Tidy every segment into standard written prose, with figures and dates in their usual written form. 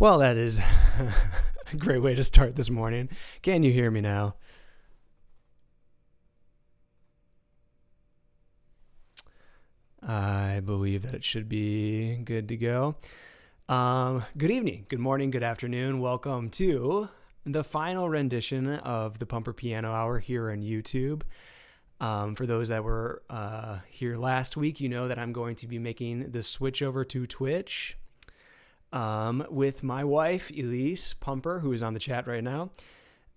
Well, that is a great way to start this morning. Can you hear me now? I believe that it should be good to go. Good evening, good morning, good afternoon. Welcome to the final rendition of the Pumper Piano Hour here on YouTube. For those that were here last week, you know that I'm going to be making the switch over to Twitch with my wife, Elise Pumper, who is on the chat right now.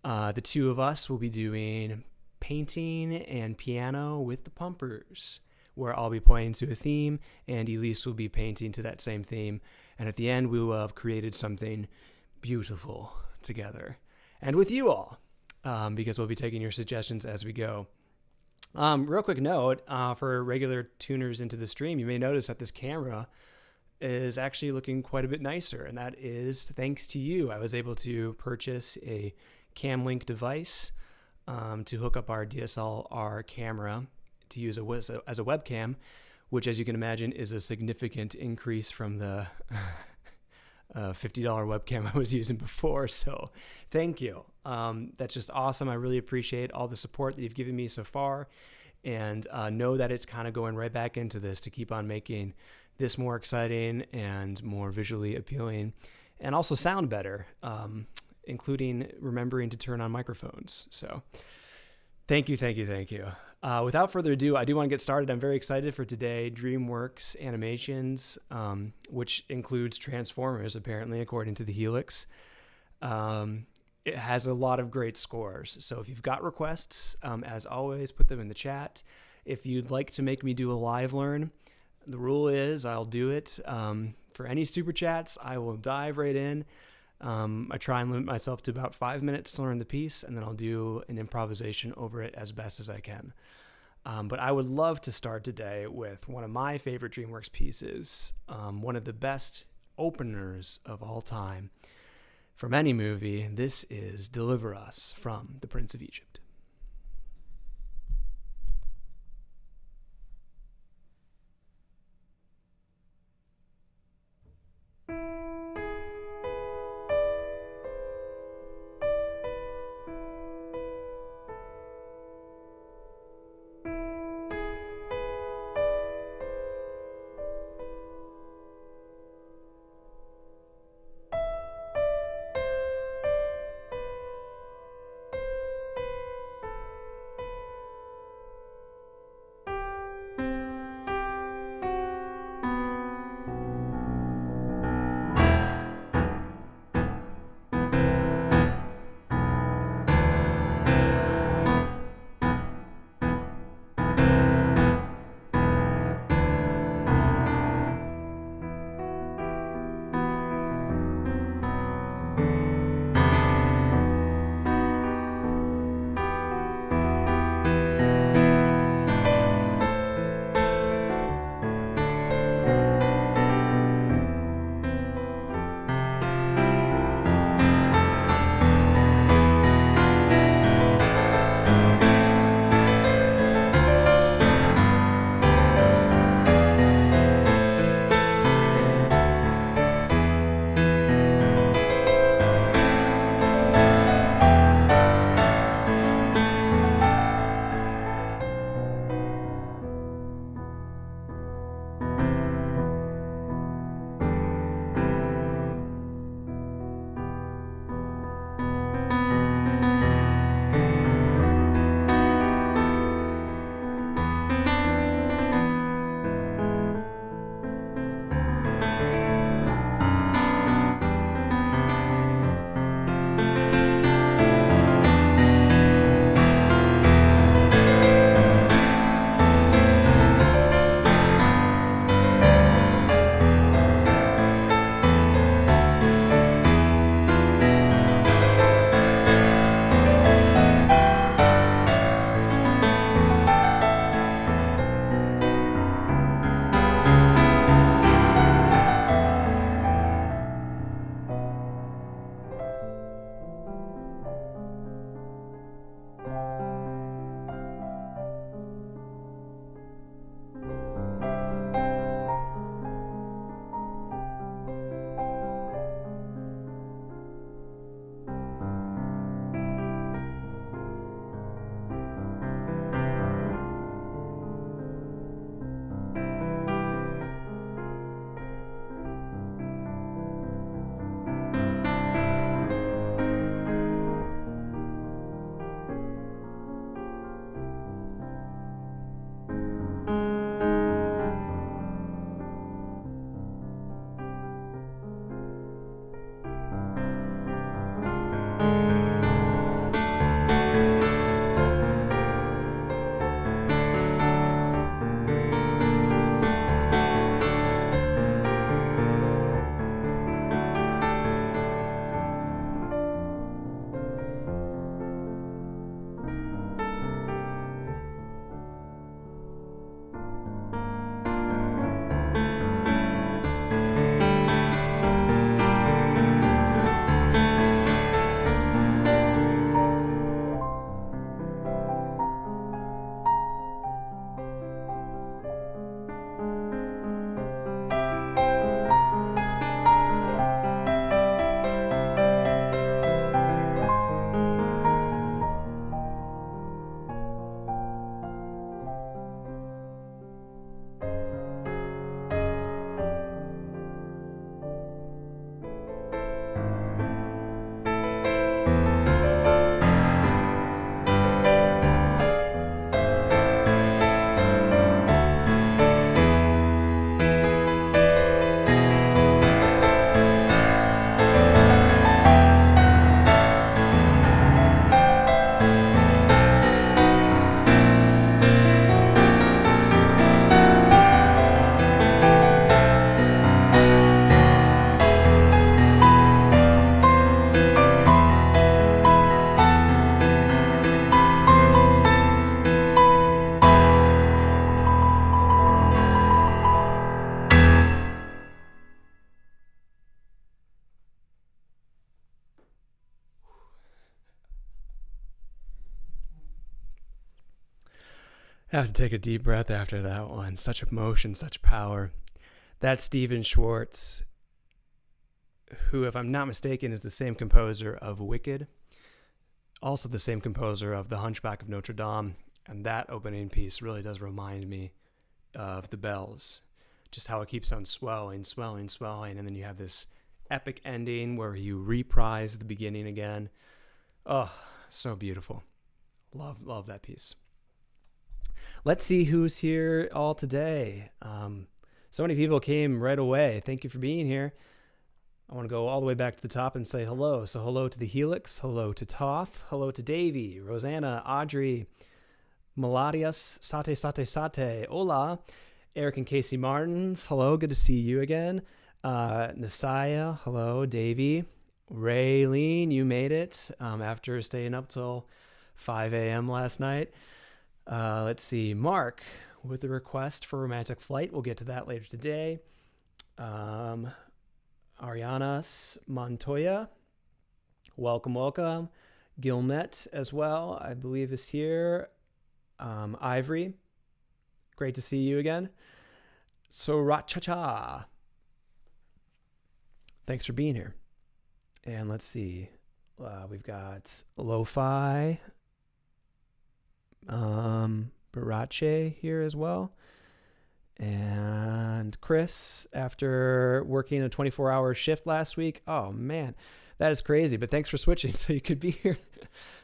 The two of us will be doing painting and piano with the Pumpers, where I'll be playing to a theme and Elise will be painting to that same theme. And at the end, we will have created something beautiful together and with you all, because we'll be taking your suggestions as we go. Real quick note, for regular tuners into the stream, you may notice that this camera is actually looking quite a bit nicer, and that is thanks to you. I was able to purchase a CamLink device to hook up our DSLR camera to use as a webcam, which, as you can imagine, is a significant increase from the $50 webcam I was using before. So thank you. That's just awesome. I really appreciate all the support that you've given me so far, and know that it's kind of going right back into this to keep on making this more exciting and more visually appealing, and also sound better, including remembering to turn on microphones. So thank you. Without further ado, I do want to get started. I'm very excited for today. DreamWorks animations, which includes Transformers, apparently, according to the Helix. It has a lot of great scores. So if you've got requests, as always, put them in the chat. If you'd like to make me do a live learn, the rule is I'll do it. For any super chats, I will dive right in. I try and limit myself to about 5 minutes to learn the piece, and then I'll do an improvisation over it as best as I can. But I would love to start today with one of my favorite DreamWorks pieces, one of the best openers of all time from any movie. This is Deliver Us from The Prince of Egypt. I have to take a deep breath after that one. Such emotion, such power. That's Stephen Schwartz, who, if I'm not mistaken, is the same composer of Wicked, also the same composer of The Hunchback of Notre Dame. And that opening piece really does remind me of The Bells, just how it keeps on swelling, swelling, swelling. And then you have this epic ending where you reprise the beginning again. Oh, so beautiful. Love that piece. Let's see who's here all today. So many people came right away. Thank you for being here. I want to go all the way back to the top and say hello. So hello to the Helix, hello to Toth, hello to Davey, Rosanna, Audrey, Melodius, Sate, hola, Eric and Casey Martins, hello, good to see you again. Nasaya, hello, Davey, Raylene, you made it after staying up till 5 a.m. last night. Let's see, Mark with a request for Romantic Flight. We'll get to that later today. Ariana Montoya, welcome. Gilmet as well, I believe, is here. Ivory, great to see you again. So Rachacha, thanks for being here. And let's see, we've got Lo-Fi, Barache here as well. And Chris, after working a 24-hour shift last week, oh man, that is crazy, but thanks for switching so you could be here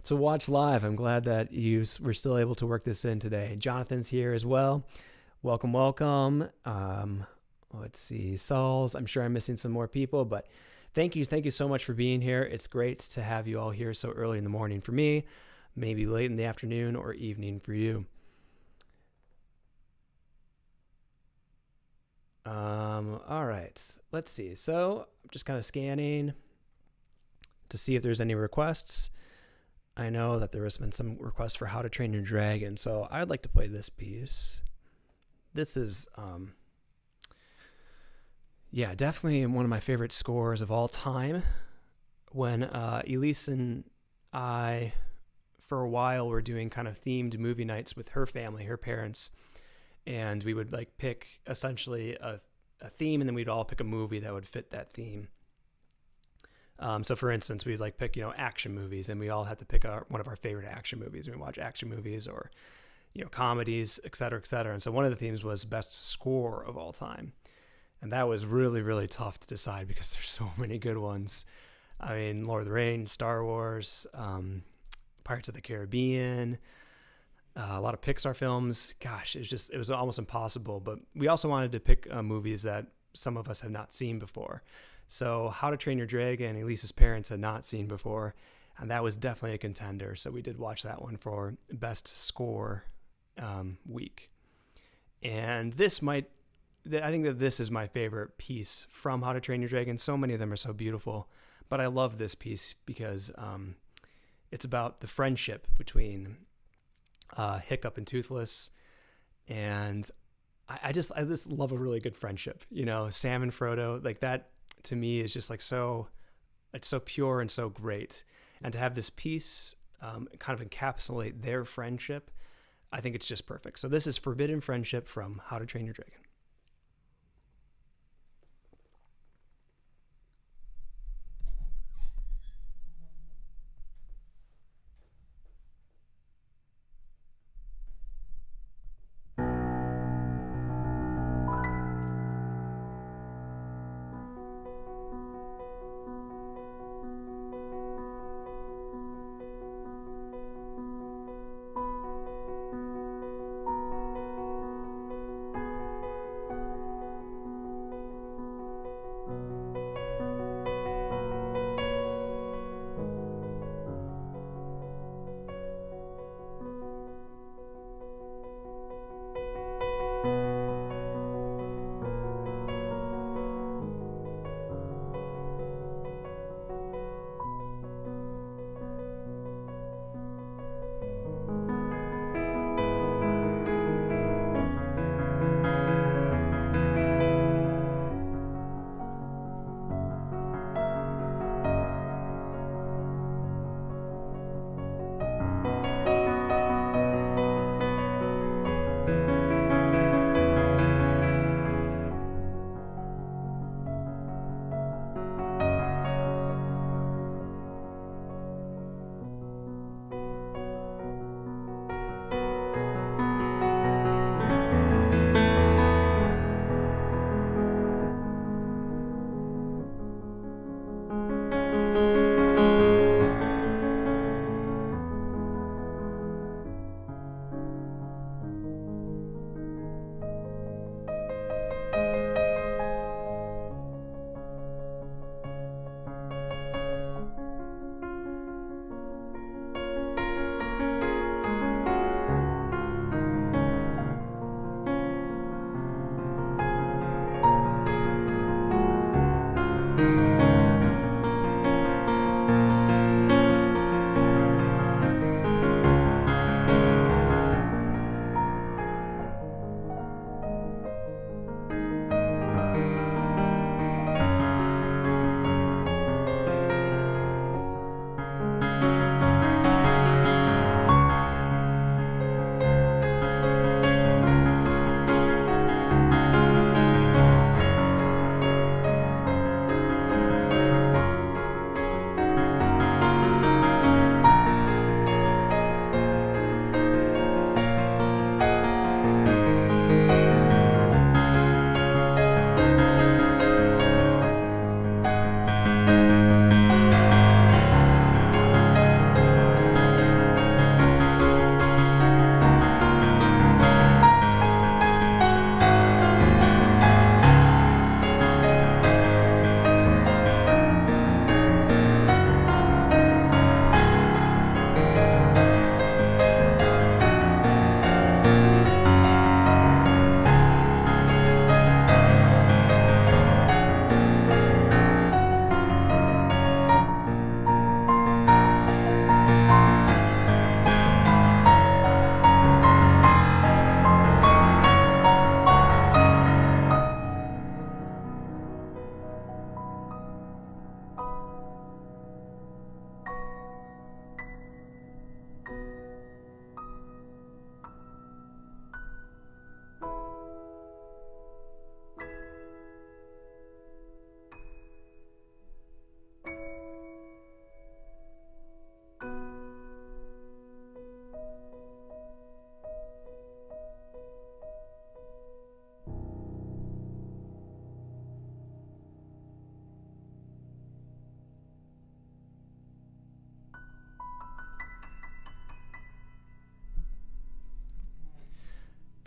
to watch live. I'm glad that you were still able to work this in today. Jonathan's here as well. Welcome. Let's see, Sauls, I'm sure I'm missing some more people, but thank you so much for being here. It's great to have you all here so early in the morning for me, maybe late in the afternoon or evening for you. All right, let's see. So I'm just kind of scanning to see if there's any requests. I know that there has been some requests for How to Train Your Dragon, so I'd like to play this piece. This is, definitely one of my favorite scores of all time. When Elise and I, for a while, were doing kind of themed movie nights with her family, her parents, and we would like pick essentially a theme, and then we'd all pick a movie that would fit that theme. So for instance, we'd like pick, action movies, and we all had to pick one of our favorite action movies. We watch action movies or, comedies, et cetera, et cetera. And so one of the themes was best score of all time. And that was really, really tough to decide because there's so many good ones. I mean, Lord of the Rings, Star Wars, Pirates of the Caribbean, a lot of Pixar films. Gosh, it was almost impossible. But we also wanted to pick movies that some of us have not seen before. So How to Train Your Dragon, Elise's parents had not seen before, and that was definitely a contender. So we did watch that one for best score week. And I think that this is my favorite piece from How to Train Your Dragon. So many of them are so beautiful, but I love this piece because it's about the friendship between Hiccup and Toothless, and I just love a really good friendship. Sam and Frodo, like that to me is just like it's so pure and so great. And to have this piece kind of encapsulate their friendship, I think it's just perfect. So this is Forbidden Friendship from How to Train Your Dragon.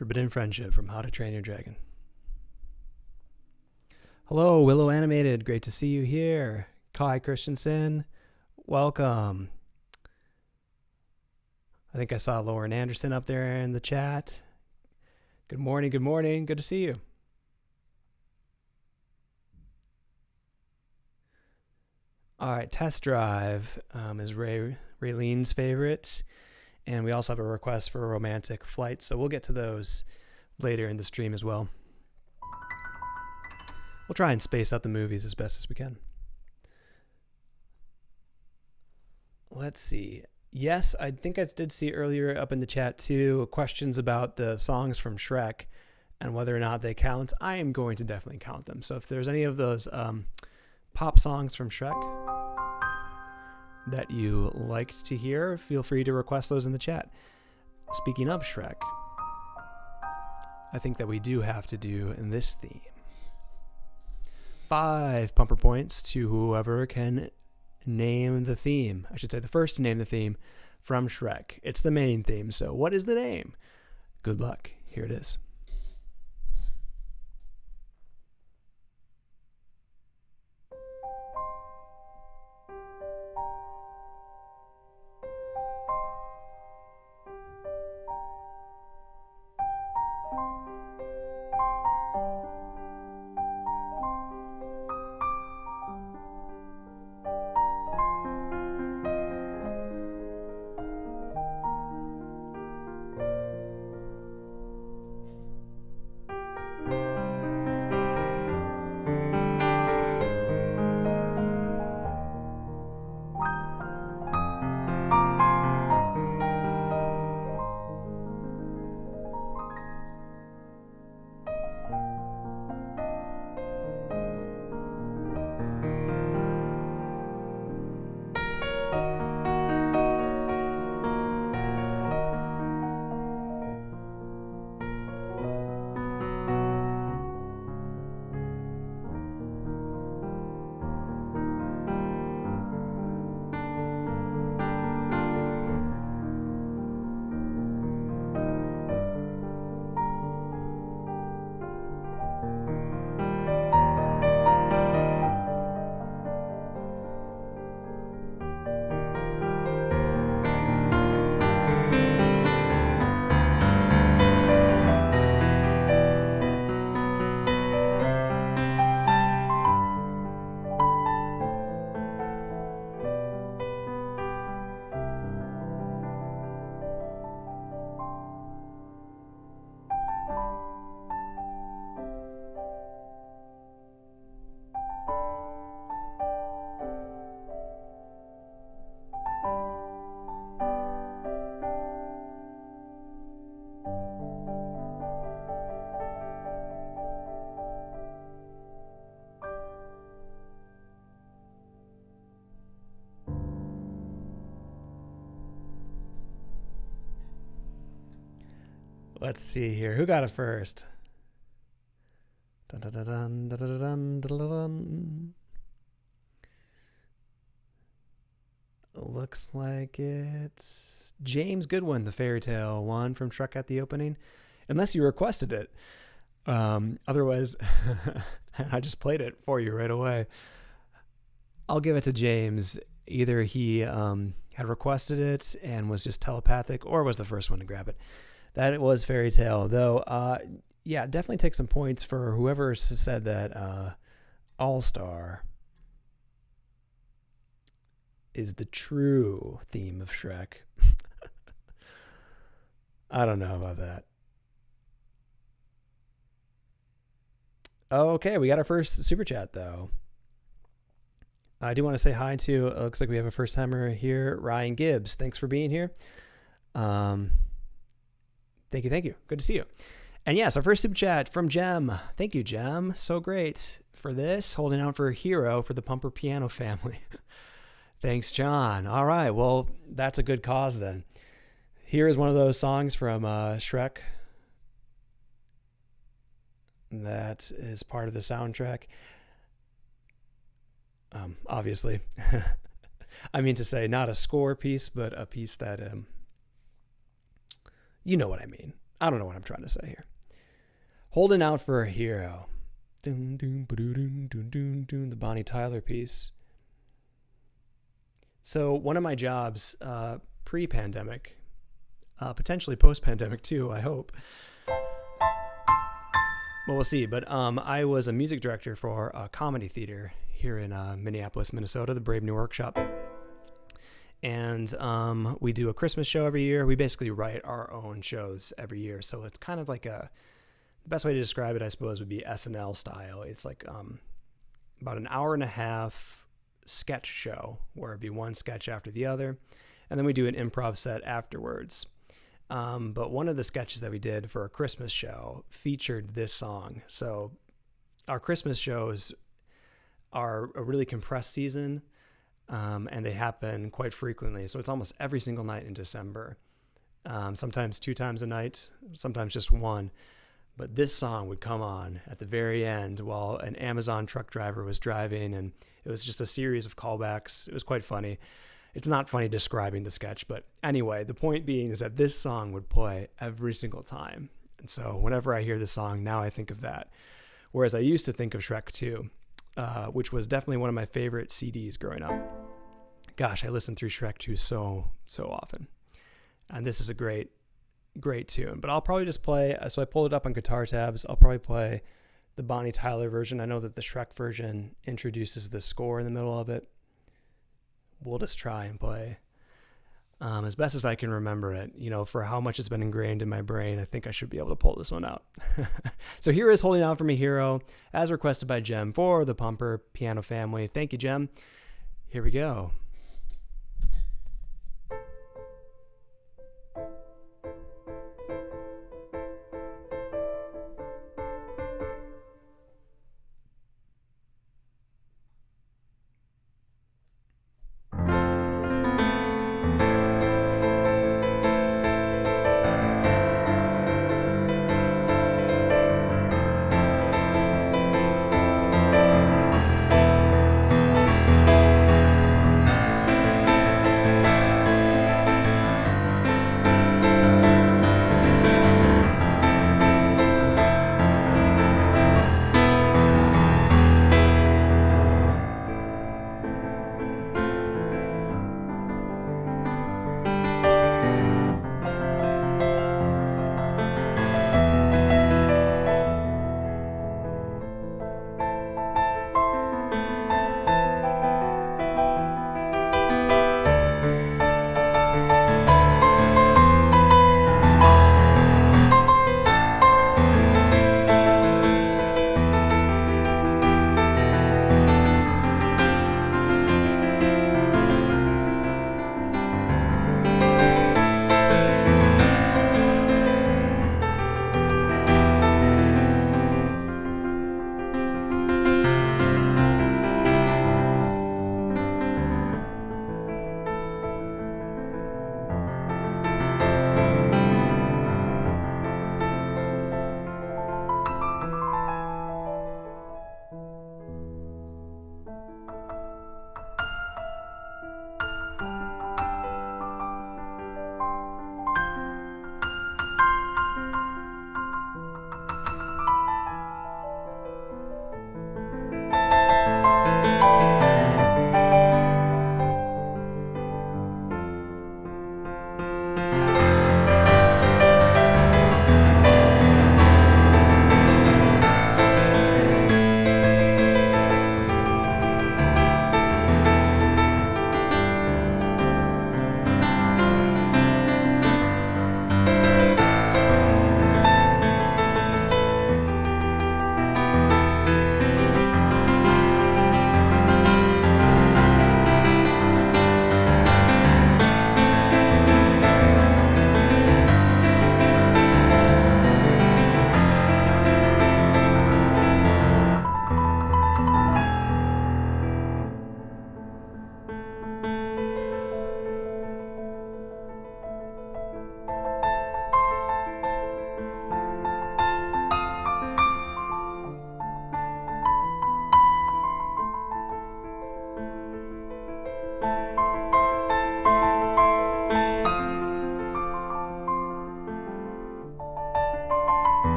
Forbidden Friendship from How to Train Your Dragon. Hello, Willow Animated. Great to see you here. Kai Christensen, welcome. I think I saw Lauren Anderson up there in the chat. Good morning, good morning. Good to see you. All right, Test Drive is Raylene's favorite. And we also have a request for a romantic flight, so we'll get to those later in the stream as well. We'll try and space out the movies as best as we can. Let's see. Yes, I think I did see earlier up in the chat too questions about the songs from Shrek and whether or not they count. I am going to definitely count them. So if there's any of those pop songs from Shrek that you liked to hear, feel free to request those in the chat. Speaking of Shrek, I think that we do have to do in this theme. 5 pumper points to whoever can name the theme. I should say the first to name the theme from Shrek. It's the main theme, so what is the name? Good luck. Here it is. Let's see here. Who got it first? Dun, dun, dun, dun, dun, dun, dun, dun, dun. Looks like it's James Goodwin, the fairy tale one from Shrek at the opening. Unless you requested it. Otherwise, I just played it for you right away. I'll give it to James. Either he had requested it and was just telepathic, or was the first one to grab it. That it was fairy tale, though. Yeah, definitely take some points for whoever said that All-Star is the true theme of Shrek. I don't know about that. Okay, we got our first super chat, though. I do want to say hi to, it looks like we have a first timer here, Ryan Gibbs. Thanks for being here. Thank you. Good to see you. And yes, our first super chat from Jem. Thank you, Jem. So great for this. Holding out for a hero for the Pumper Piano family. Thanks, John. All right. Well, that's a good cause then. Here is one of those songs from Shrek that is part of the soundtrack. Obviously. I mean to say not a score piece, but a piece that... you know what I mean. I don't know what I'm trying to say here. Holding Out for a Hero. Dun, dun, dun, dun, dun, dun, the Bonnie Tyler piece. So one of my jobs pre-pandemic, potentially post-pandemic too, I hope. Well, we'll see. But I was a music director for a comedy theater here in Minneapolis, Minnesota, the Brave New Workshop. And we do a Christmas show every year. We basically write our own shows every year. So it's kind of like the best way to describe it, I suppose, would be SNL style. It's like about an hour and a half sketch show where it'd be one sketch after the other. And then we do an improv set afterwards. But one of the sketches that we did for a Christmas show featured this song. So our Christmas shows are a really compressed season, and they happen quite frequently. So it's almost every single night in December, sometimes 2 times a night, sometimes just one. But this song would come on at the very end while an Amazon truck driver was driving, and it was just a series of callbacks. It was quite funny. It's not funny describing the sketch, but anyway, the point being is that this song would play every single time. And so whenever I hear this song, now I think of that. Whereas I used to think of Shrek 2, which was definitely one of my favorite CDs growing up. Gosh, I listened through Shrek 2 so often. And this is a great tune. But I'll probably just play, so I pulled it up on guitar tabs. I'll probably play the Bonnie Tyler version. I know that the Shrek version introduces the score in the middle of it. We'll just try and play as best as I can remember it. You know, for how much it's been ingrained in my brain, I think I should be able to pull this one out. So here is Holding Out for Me Hero, as requested by Jem for the Pumper Piano family. Thank you, Jem. Here we go.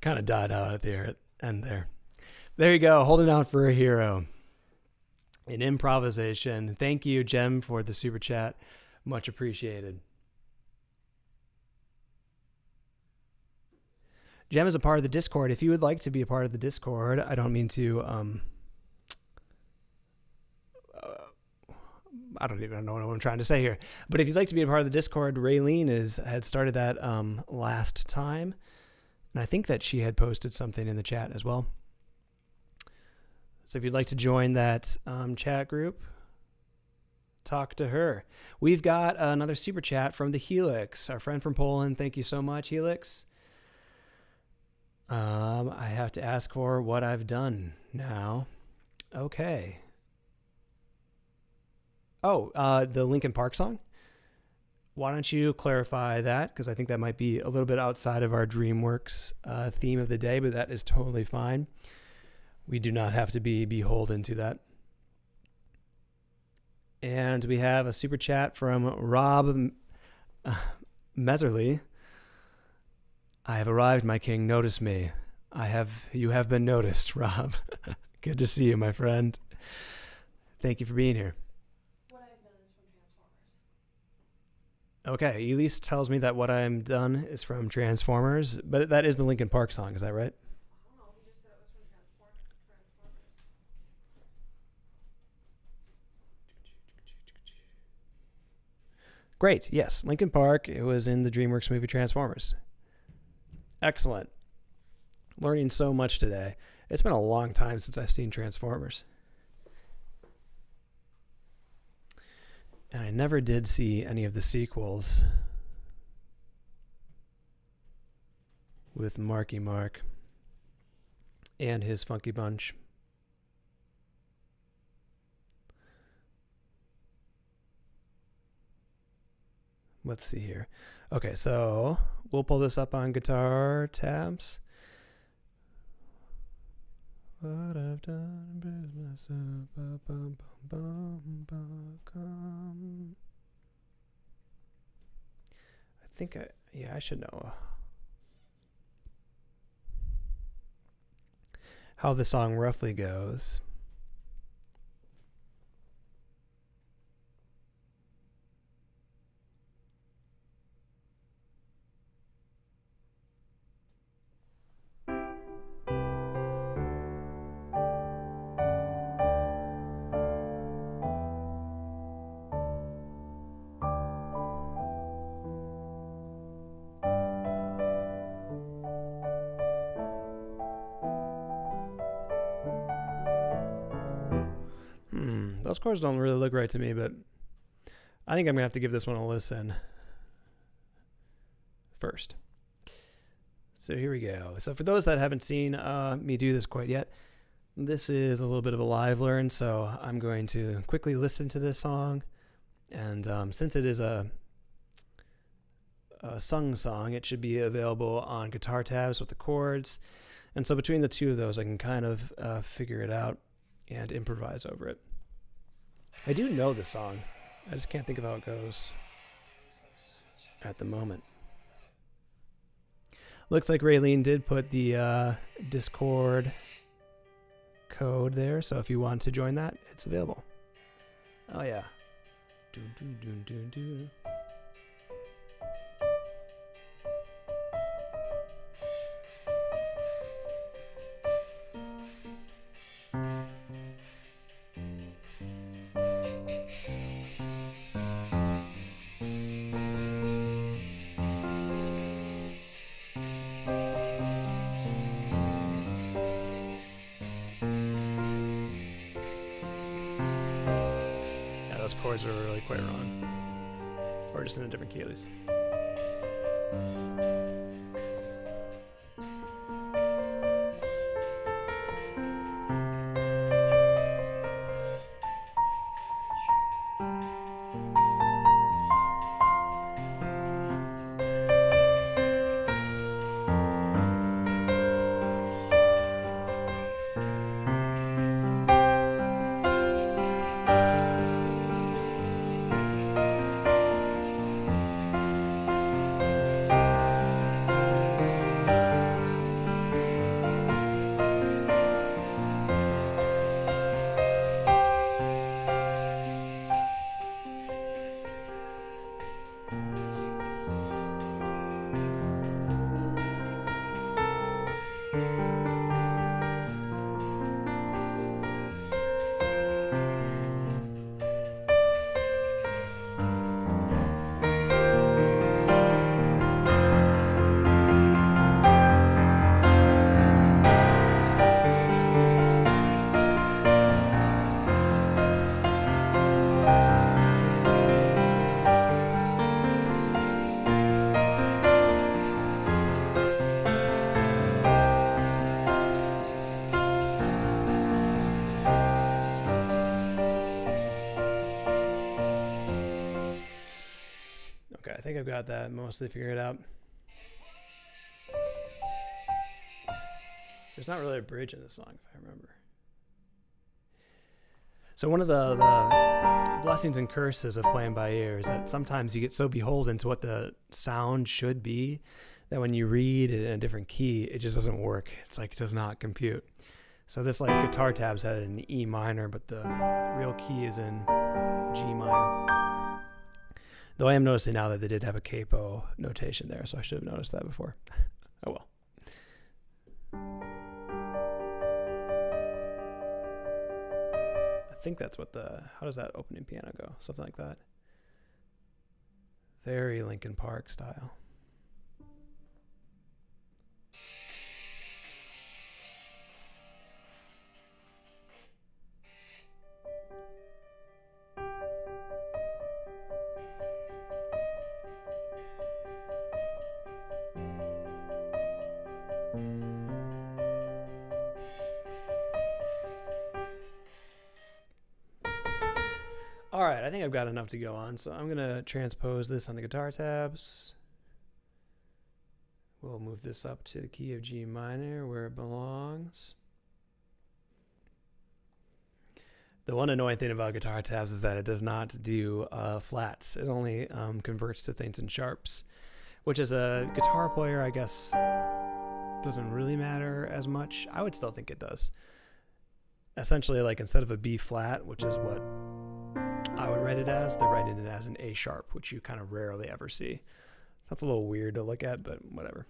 kind of died out at the end there. There you go. Hold it down for a hero. An improvisation. Thank you, Jem, for the super chat. Much appreciated. Jem is a part of the Discord. If you would like to be a part of the Discord, I don't mean to I don't even know what I'm trying to say here. But if you'd like to be a part of the Discord, Raylene had started that last time. And I think that she had posted something in the chat as well. So if you'd like to join that chat group, talk to her. We've got another super chat from the Helix, our friend from Poland. Thank you so much, Helix. I have to ask for what I've done now. Okay. Oh, the Linkin Park song? Why don't you clarify that? Because I think that might be a little bit outside of our DreamWorks theme of the day, but that is totally fine. We do not have to be beholden to that. And we have a super chat from Rob Meserly. I have arrived, my king. Notice me. You have been noticed, Rob. Good to see you, my friend. Thank you for being here. What I've done is from Transformers. Okay, Elise tells me that what I'm done is from Transformers, but that is the Linkin Park song. Is that right? I don't know. He just said it was from Transformers. Great. Yes, Linkin Park. It was in the DreamWorks movie Transformers. Excellent. Learning so much today. It's been a long time since I've seen Transformers. And I never did see any of the sequels with Marky Mark and his Funky Bunch. Let's see here. Okay, so we'll pull this up on guitar tabs. What I've done is myself. I think I should know how the song roughly goes. Those chords don't really look right to me, but I think I'm going to have to give this one a listen first. So here we go. So for those that haven't seen me do this quite yet, this is a little bit of a live learn, so I'm going to quickly listen to this song. And since it is a sung song, it should be available on guitar tabs with the chords. And so between the two of those, I can kind of figure it out and improvise over it. I do know the song. I just can't think of how it goes at the moment. Looks like Raylene did put the Discord code there, so if you want to join that, it's available. Oh yeah. Dun, dun, dun, dun, dun. Those chords are really quite wrong. Or just in a different key at least. think I've got that mostly figured out. There's not really a bridge in this song, if I remember. So one of the blessings and curses of playing by ear is that sometimes you get so beholden to what the sound should be that when you read it in a different key, it just doesn't work. It's like it does not compute. So this like guitar tabs had it in E minor, but the real key is in G minor. Though I am noticing now that they did have a capo notation there, so I should have noticed that before. Oh well. I think that's what how does that opening piano go? Something like that. Very Linkin Park style. All right, I think I've got enough to go on, so I'm going to transpose this on the guitar tabs. We'll move this up to the key of G minor where it belongs. The one annoying thing about guitar tabs is that it does not do flats. It only converts to things in sharps, which as a guitar player, I guess, doesn't really matter as much. I would still think it does. Essentially, like instead of a B flat, which is what I would write it as, they're writing it as an A sharp, which you kind of rarely ever see. That's a little weird to look at, but whatever.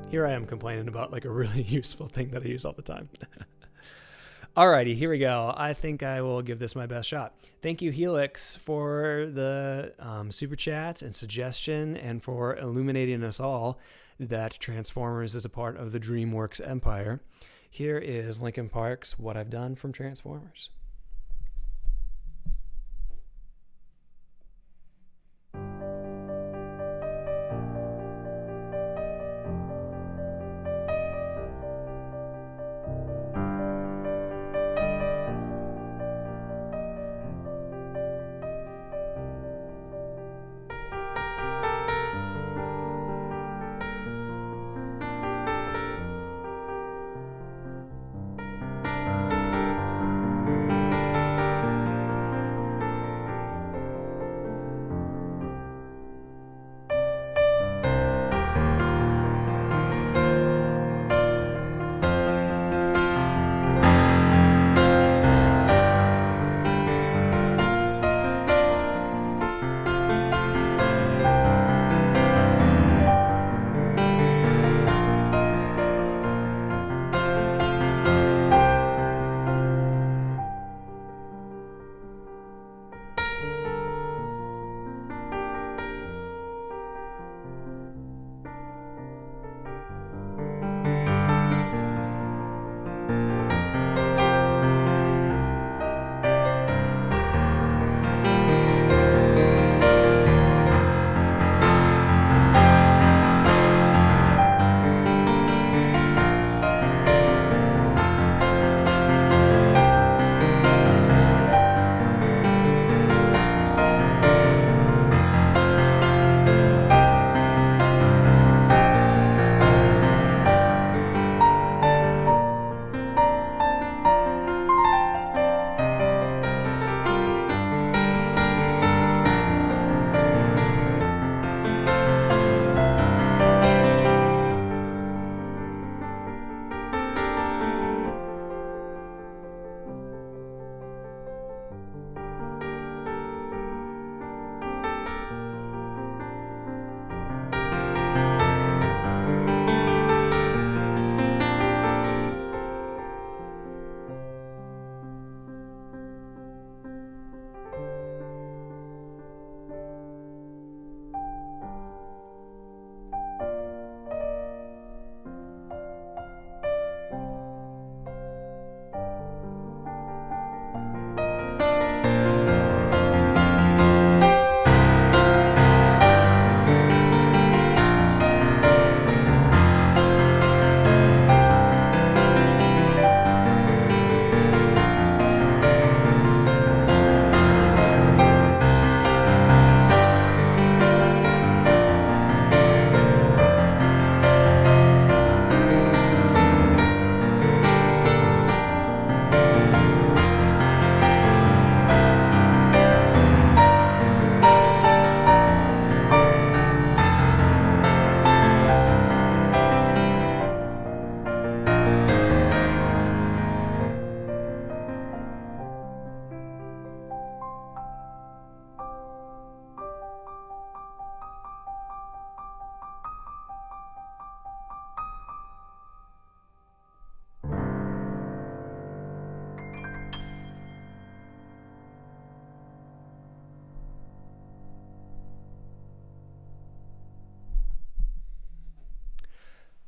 Here I am complaining about like a really useful thing that I use all the time. Alrighty, here we go. I think I will give this my best shot. Thank you, Helix, for the super chat and suggestion and for illuminating us all that Transformers is a part of the DreamWorks empire. Here is Linkin Park's What I've Done from Transformers.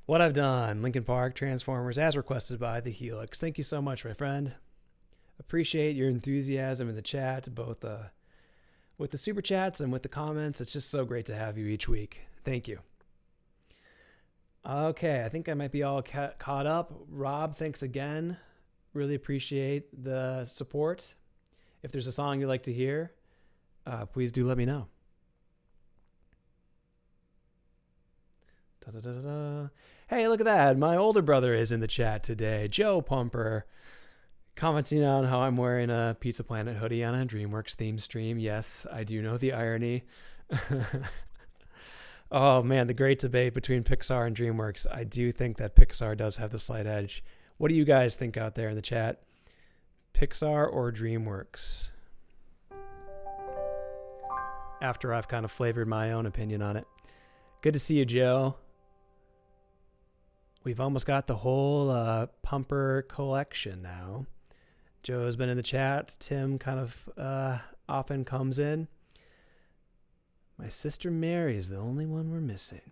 What I've Done, Linkin Park, Transformers, as requested by the Helix. Thank you so much, my friend. Appreciate your enthusiasm in the chat, both with the super chats and with the comments. It's just so great to have you each week. Thank you. Okay, I think I might be all caught up. Rob, thanks again. Really appreciate the support. If there's a song you'd like to hear, please do let me know. Da-da-da-da-da. Hey, look at that. My older brother is in the chat today. Joe Pumper, commenting on how I'm wearing a Pizza Planet hoodie on a DreamWorks theme stream. Yes, I do know the irony. Oh, man, the great debate between Pixar and DreamWorks. I do think that Pixar does have the slight edge. What do you guys think out there in the chat? Pixar or DreamWorks? After I've kind of flavored my own opinion on it. Good to see you, Joe. We've almost got the whole Pumper collection now. Joe's been in the chat. Tim kind of often comes in. My sister Mary is the only one we're missing.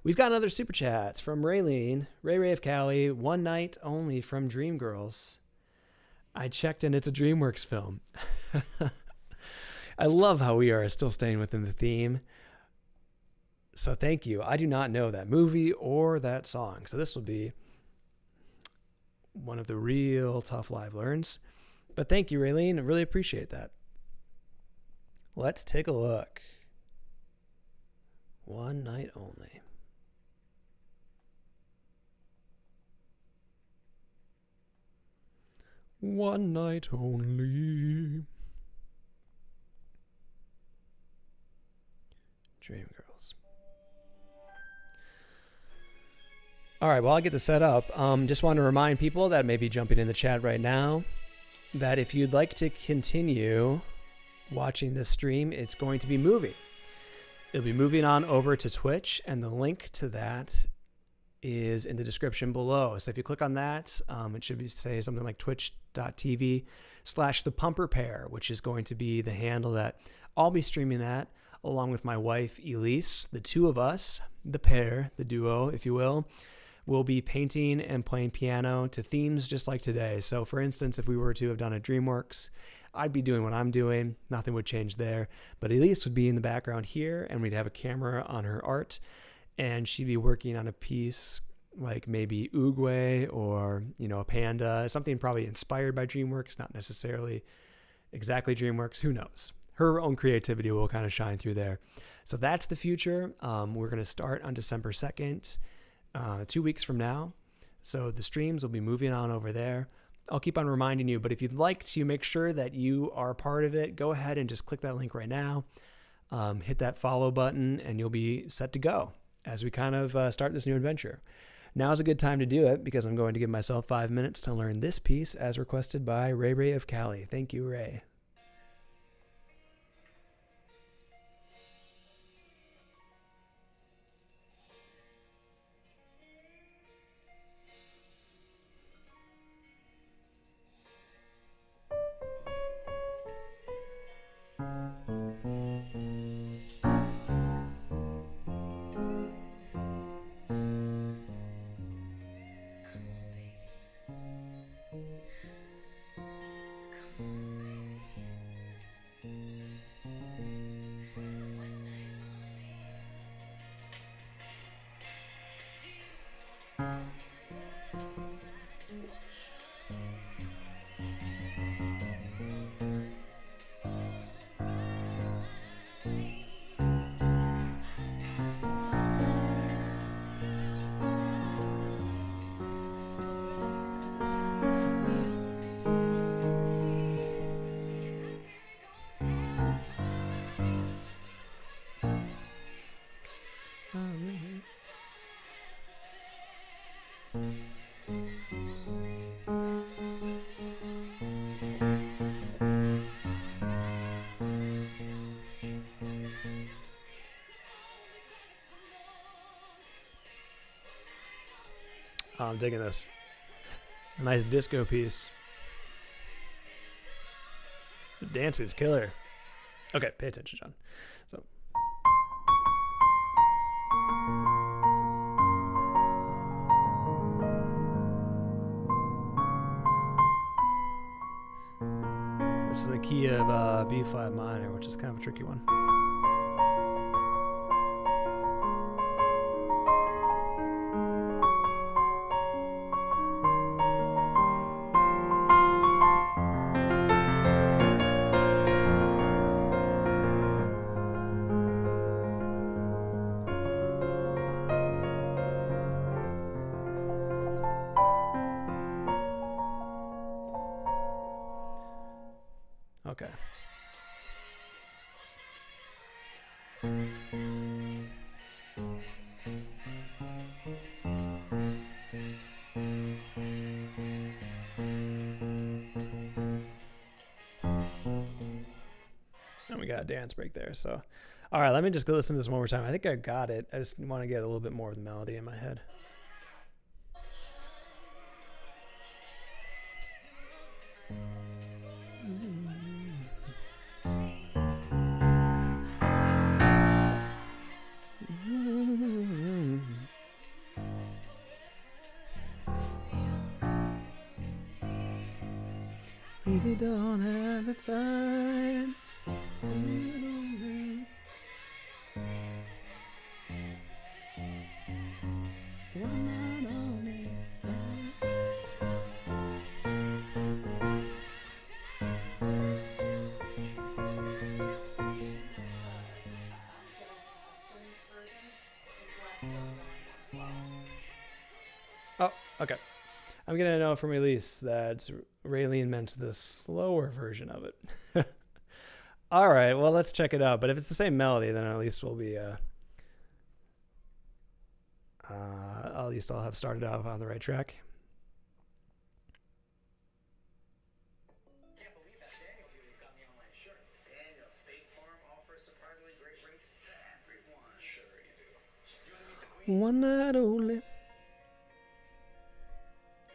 We've got another super chat from Raylene. Ray of Cali. One night only from Dreamgirls. I checked and it's a DreamWorks film. I love how we are still staying within the theme. So thank you. I do not know that movie or that song. So this will be one of the real tough live learns. But thank you, Raylene. I really appreciate that. Let's take a look. One night only. One night only. Dreamgirls. All right, while I get this set up, just want to remind people that may be jumping in the chat right now that if you'd like to continue watching this stream, it's going to be moving. It'll be moving on over to Twitch, and the link to that is in the description below. So if you click on that, it should say something like twitch.tv/thepumperpair, which is going to be the handle that I'll be streaming at, along with my wife, Elise. The two of us, the pair, the duo, if you will be painting and playing piano to themes just like today. So for instance, if we were to have done a DreamWorks, I'd be doing what I'm doing. Nothing would change there. But Elise would be in the background here, and we'd have a camera on her art, and she'd be working on a piece like maybe Oogway or, a Panda, something probably inspired by DreamWorks, not necessarily exactly DreamWorks. Who knows? Her own creativity will kind of shine through there. So that's the future. We're going to start on December 2nd, 2 weeks from now. So the streams will be moving on over there. I'll keep on reminding you, but if you'd like to make sure that you are part of it, go ahead and just click that link right now. Hit that follow button, and you'll be set to go as we kind of start this new adventure. Now's a good time to do it because I'm going to give myself 5 minutes to learn this piece as requested by Ray of Cali. Thank you, Ray. Oh, I'm digging this. A nice disco piece. The dance is killer. Okay, pay attention, John. So. a key of B flat minor, which is kind of a tricky one. Okay. And we got a dance break there. So, all right, let me just go listen to this one more time. I think I got it. I just want to get a little bit more of the melody in my head. Really don't have the time. Oh, okay. I'm gonna know from Elise that Raylene meant the slower version of it. All right, well, let's check it out. But if it's the same melody, then at least we'll be at least I'll have started off on the right track. Can't believe that Daniel deal you got me on my insurance. Daniel, State Farm offers surprisingly great rates to everyone. Sure you do. You want to meet the queen? One night only.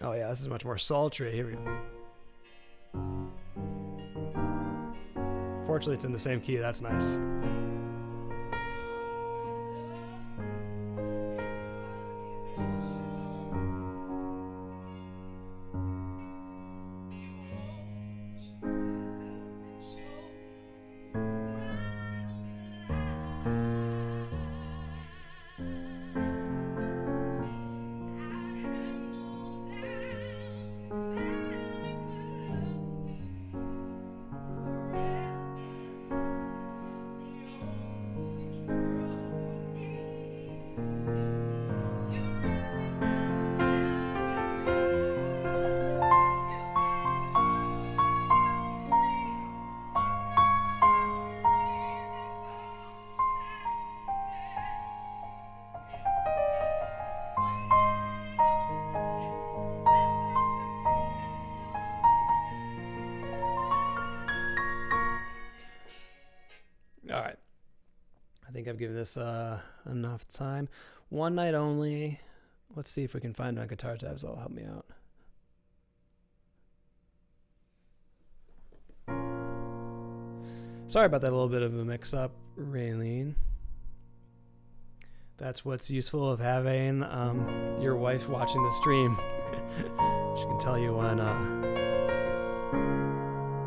Oh yeah, this is much more sultry. Here we go. Fortunately, it's in the same key. That's nice. All right. I think I've given this enough time. One night only. Let's see if we can find it on guitar tabs. That'll help me out. Sorry about that little bit of a mix-up, Raylene. That's what's useful of having your wife watching the stream. She can tell you when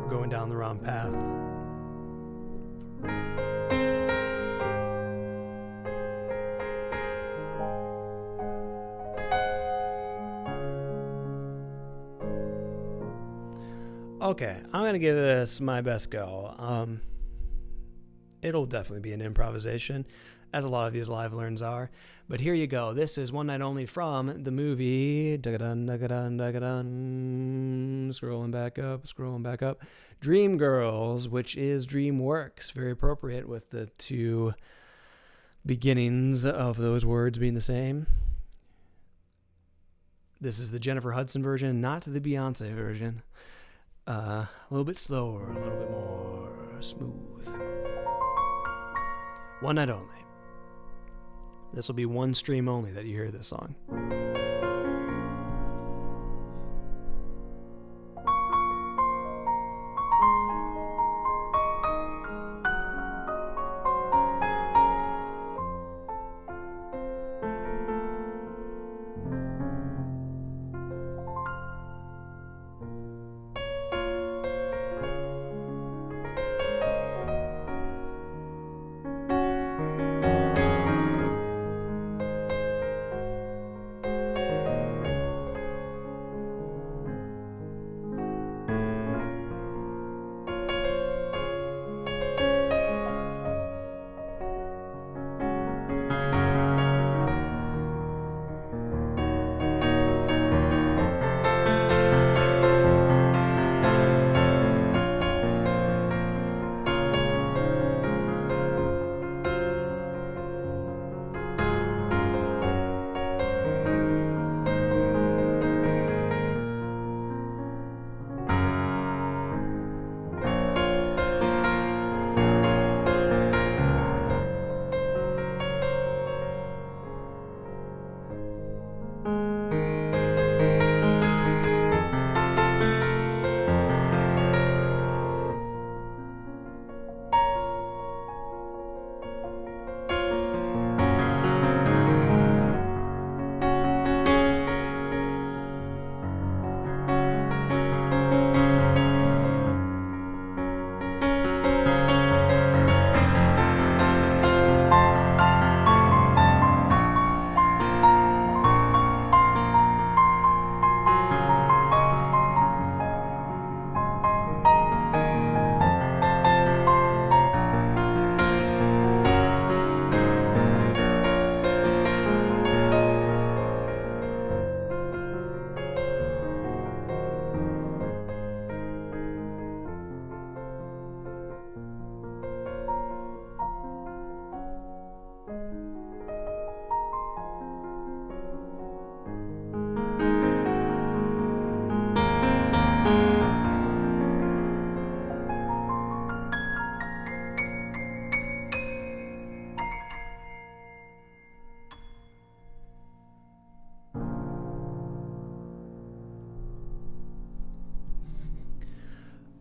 we're going down the wrong path. Okay, I'm going to give this my best go. It'll definitely be an improvisation, as a lot of these live learns are. But here you go. This is One Night Only from the movie... Scrolling back up. Dreamgirls, which is DreamWorks. Very appropriate with the two beginnings of those words being the same. This is the Jennifer Hudson version, not the Beyonce version. A little bit slower, a little bit more smooth. One night only. This will be one stream only that you hear this song.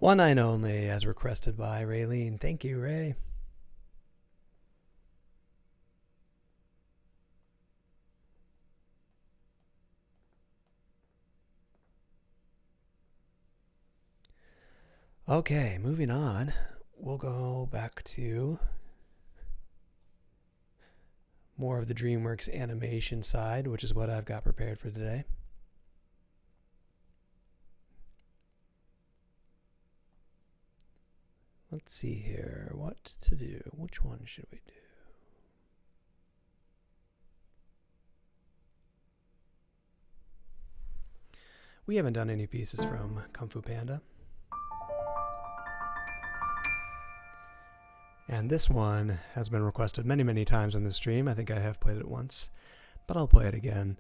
One Night Only, as requested by Raylene. Thank you, Ray. Okay, moving on. We'll go back to more of the DreamWorks animation side, which is what I've got prepared for today. Let's see here. What to do? Which one should we do? We haven't done any pieces from Kung Fu Panda. And this one has been requested many, many times on the stream. I think I have played it once, but I'll play it again.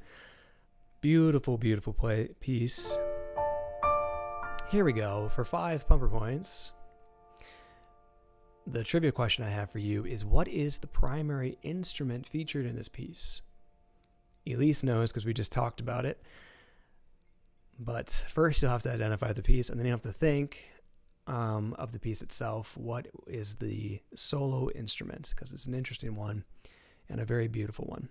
Beautiful, beautiful piece. Here we go. For 5 pumper points, the trivia question I have for you is, what is the primary instrument featured in this piece? Elise knows because we just talked about it. But first you'll have to identify the piece, and then you have to think of the piece itself. What is the solo instrument? Because it's an interesting one and a very beautiful one.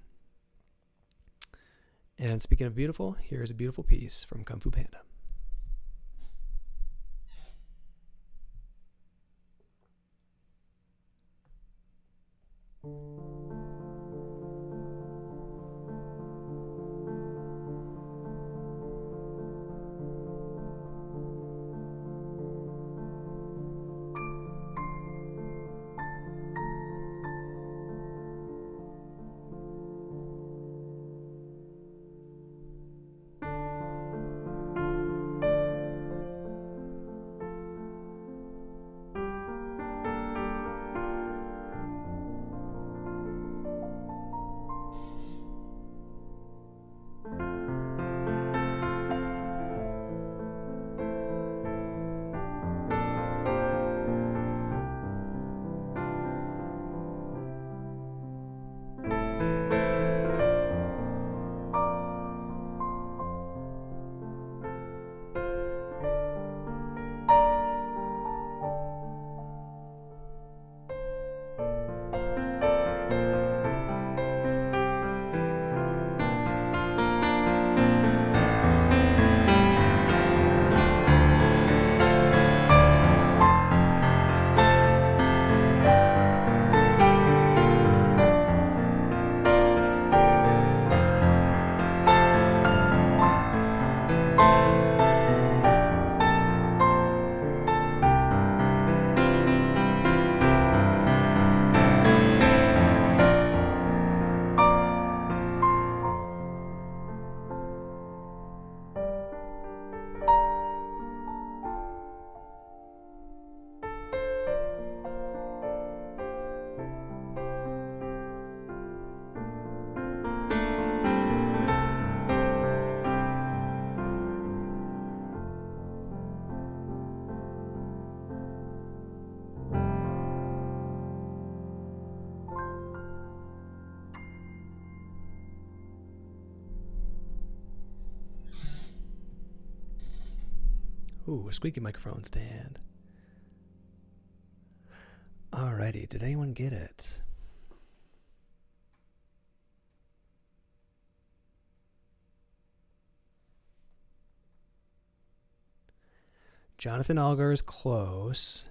And speaking of beautiful, here's a beautiful piece from Kung Fu Panda. Ooh, a squeaky microphone stand. Alrighty, did anyone get it? Jonathan Algar is close.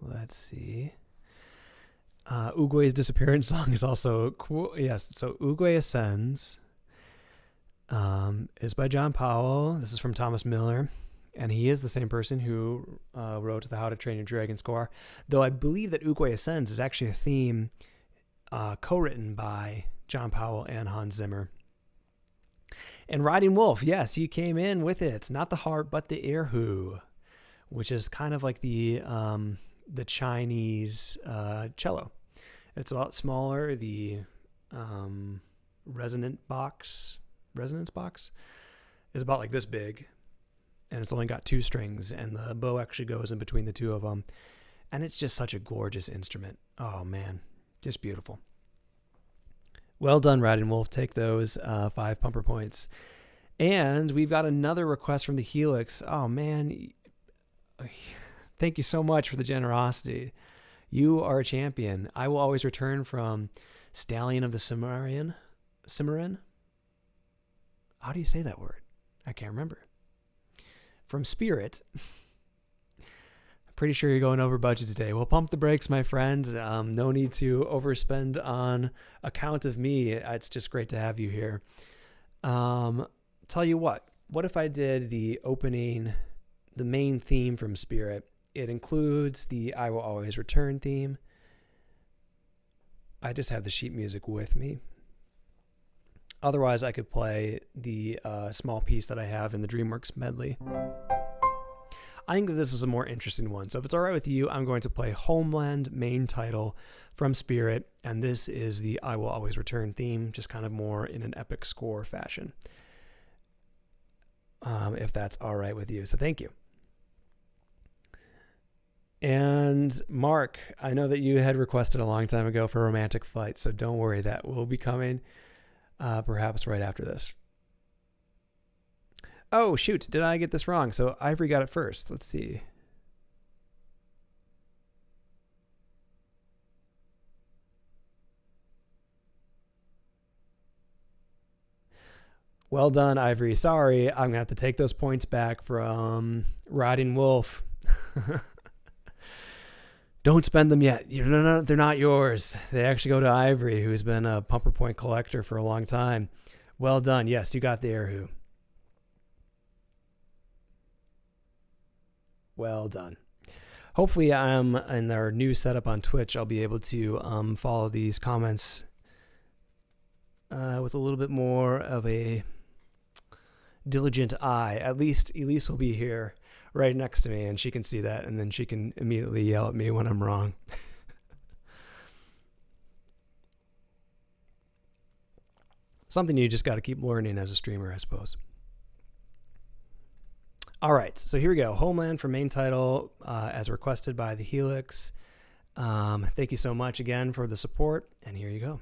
Let's see. Oogway's disappearance song is also cool. Yes, so Oogway Ascends is by John Powell. This is from Thomas Miller, and he is the same person who wrote the How to Train Your Dragon score, though I believe that Oogway Ascends is actually a theme co-written by John Powell and Hans Zimmer. And Riding Wolf, yes, you came in with it. Not the harp, but the erhu, which is kind of like the Chinese cello. It's a lot smaller. The resonance box is about like this big, and it's only got 2 strings, and the bow actually goes in between the 2 of them. And it's just such a gorgeous instrument. Oh man, just beautiful. Well done, Riding Wolf. Take those 5 pumper points. And we've got another request from the Helix. Oh, man. Thank you so much for the generosity. You are a champion. I will always return from Stallion of the Cimmerian. Cimmerian? How do you say that word? I can't remember. From Spirit. Pretty sure you're going over budget today. Well, pump the brakes, my friend. No need to overspend on account of me. It's just great to have you here. Tell you what if I did the opening, the main theme from Spirit? It includes the I Will Always Return theme. I just have the sheet music with me. Otherwise, I could play the small piece that I have in the DreamWorks medley. I think that this is a more interesting one. So if it's all right with you, I'm going to play Homeland main title from Spirit. And this is the I Will Always Return theme, just kind of more in an epic score fashion. If that's all right with you. So thank you. And Mark, I know that you had requested a long time ago for Romantic Flight, so don't worry, that will be coming perhaps right after this. Oh, shoot, did I get this wrong? So Ivory got it first. Let's see. Well done, Ivory. Sorry, I'm going to have to take those points back from Riding Wolf. Don't spend them yet. They're not yours. They actually go to Ivory, who's been a pumper point collector for a long time. Well done. Yes, you got the Erhu. Well done. Hopefully, in our new setup on Twitch, I'll be able to follow these comments with a little bit more of a diligent eye. At least Elise will be here right next to me, and she can see that, and then she can immediately yell at me when I'm wrong. Something you just got to keep learning as a streamer, I suppose. All right, so here we go. Homeland for main title, as requested by the Helix. Thank you so much again for the support, and here you go.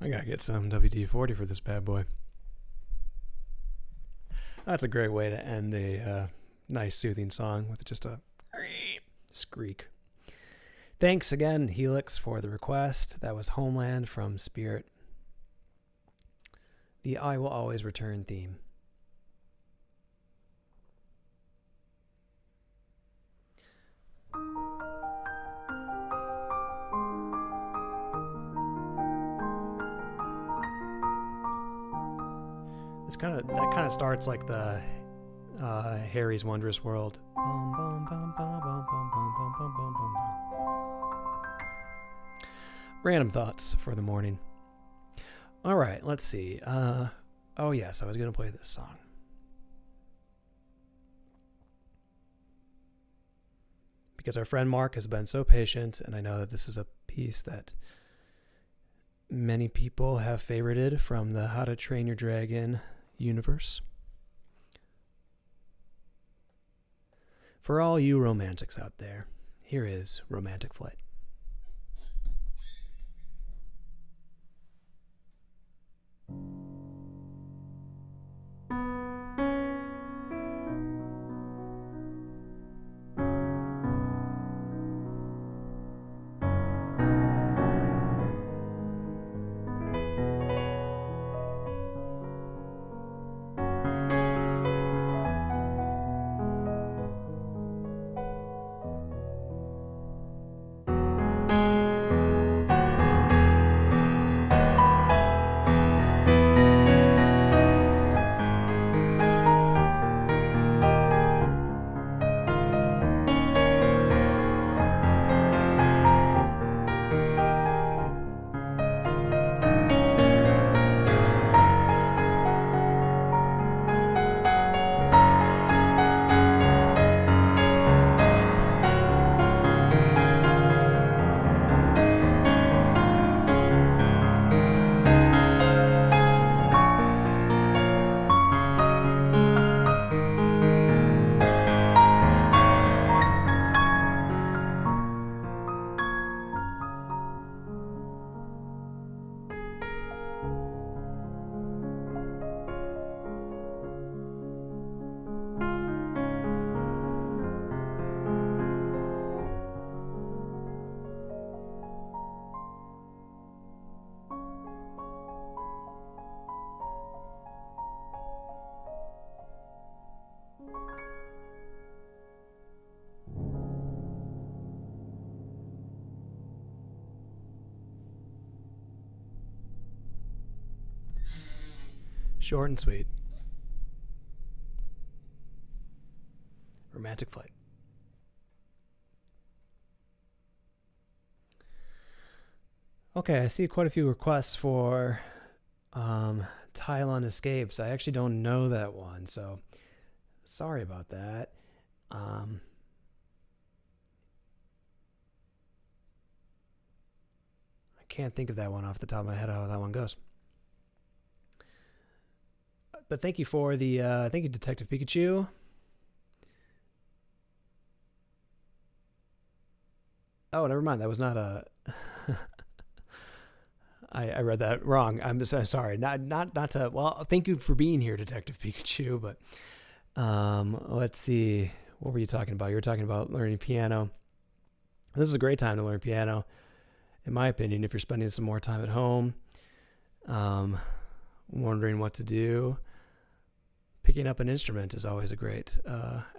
I gotta get some WD-40 for this bad boy. That's a great way to end a nice soothing song with just a squeak. Thanks again, Helix, for the request. That was Homeland from Spirit. The I Will Always Return theme. That kind of starts like the Harry's Wondrous World. Random thoughts for the morning. All right, let's see. Oh yes, I was going to play this song. Because our friend Mark has been so patient, and I know that this is a piece that many people have favorited from the How to Train Your Dragon universe. For all you romantics out there, here is Romantic Flight. Short and sweet. Romantic Flight. Okay, I see quite a few requests for Tylon Escapes. I actually don't know that one, so sorry about that. I can't think of that one off the top of my head how that one goes. But thank you for the thank you, Detective Pikachu. Oh, never mind. That was not a. I read that wrong. I'm just sorry. Not to. Well, thank you for being here, Detective Pikachu. But let's see. What were you talking about? You were talking about learning piano. This is a great time to learn piano, in my opinion. If you're spending some more time at home, wondering what to do, picking up an instrument is always a great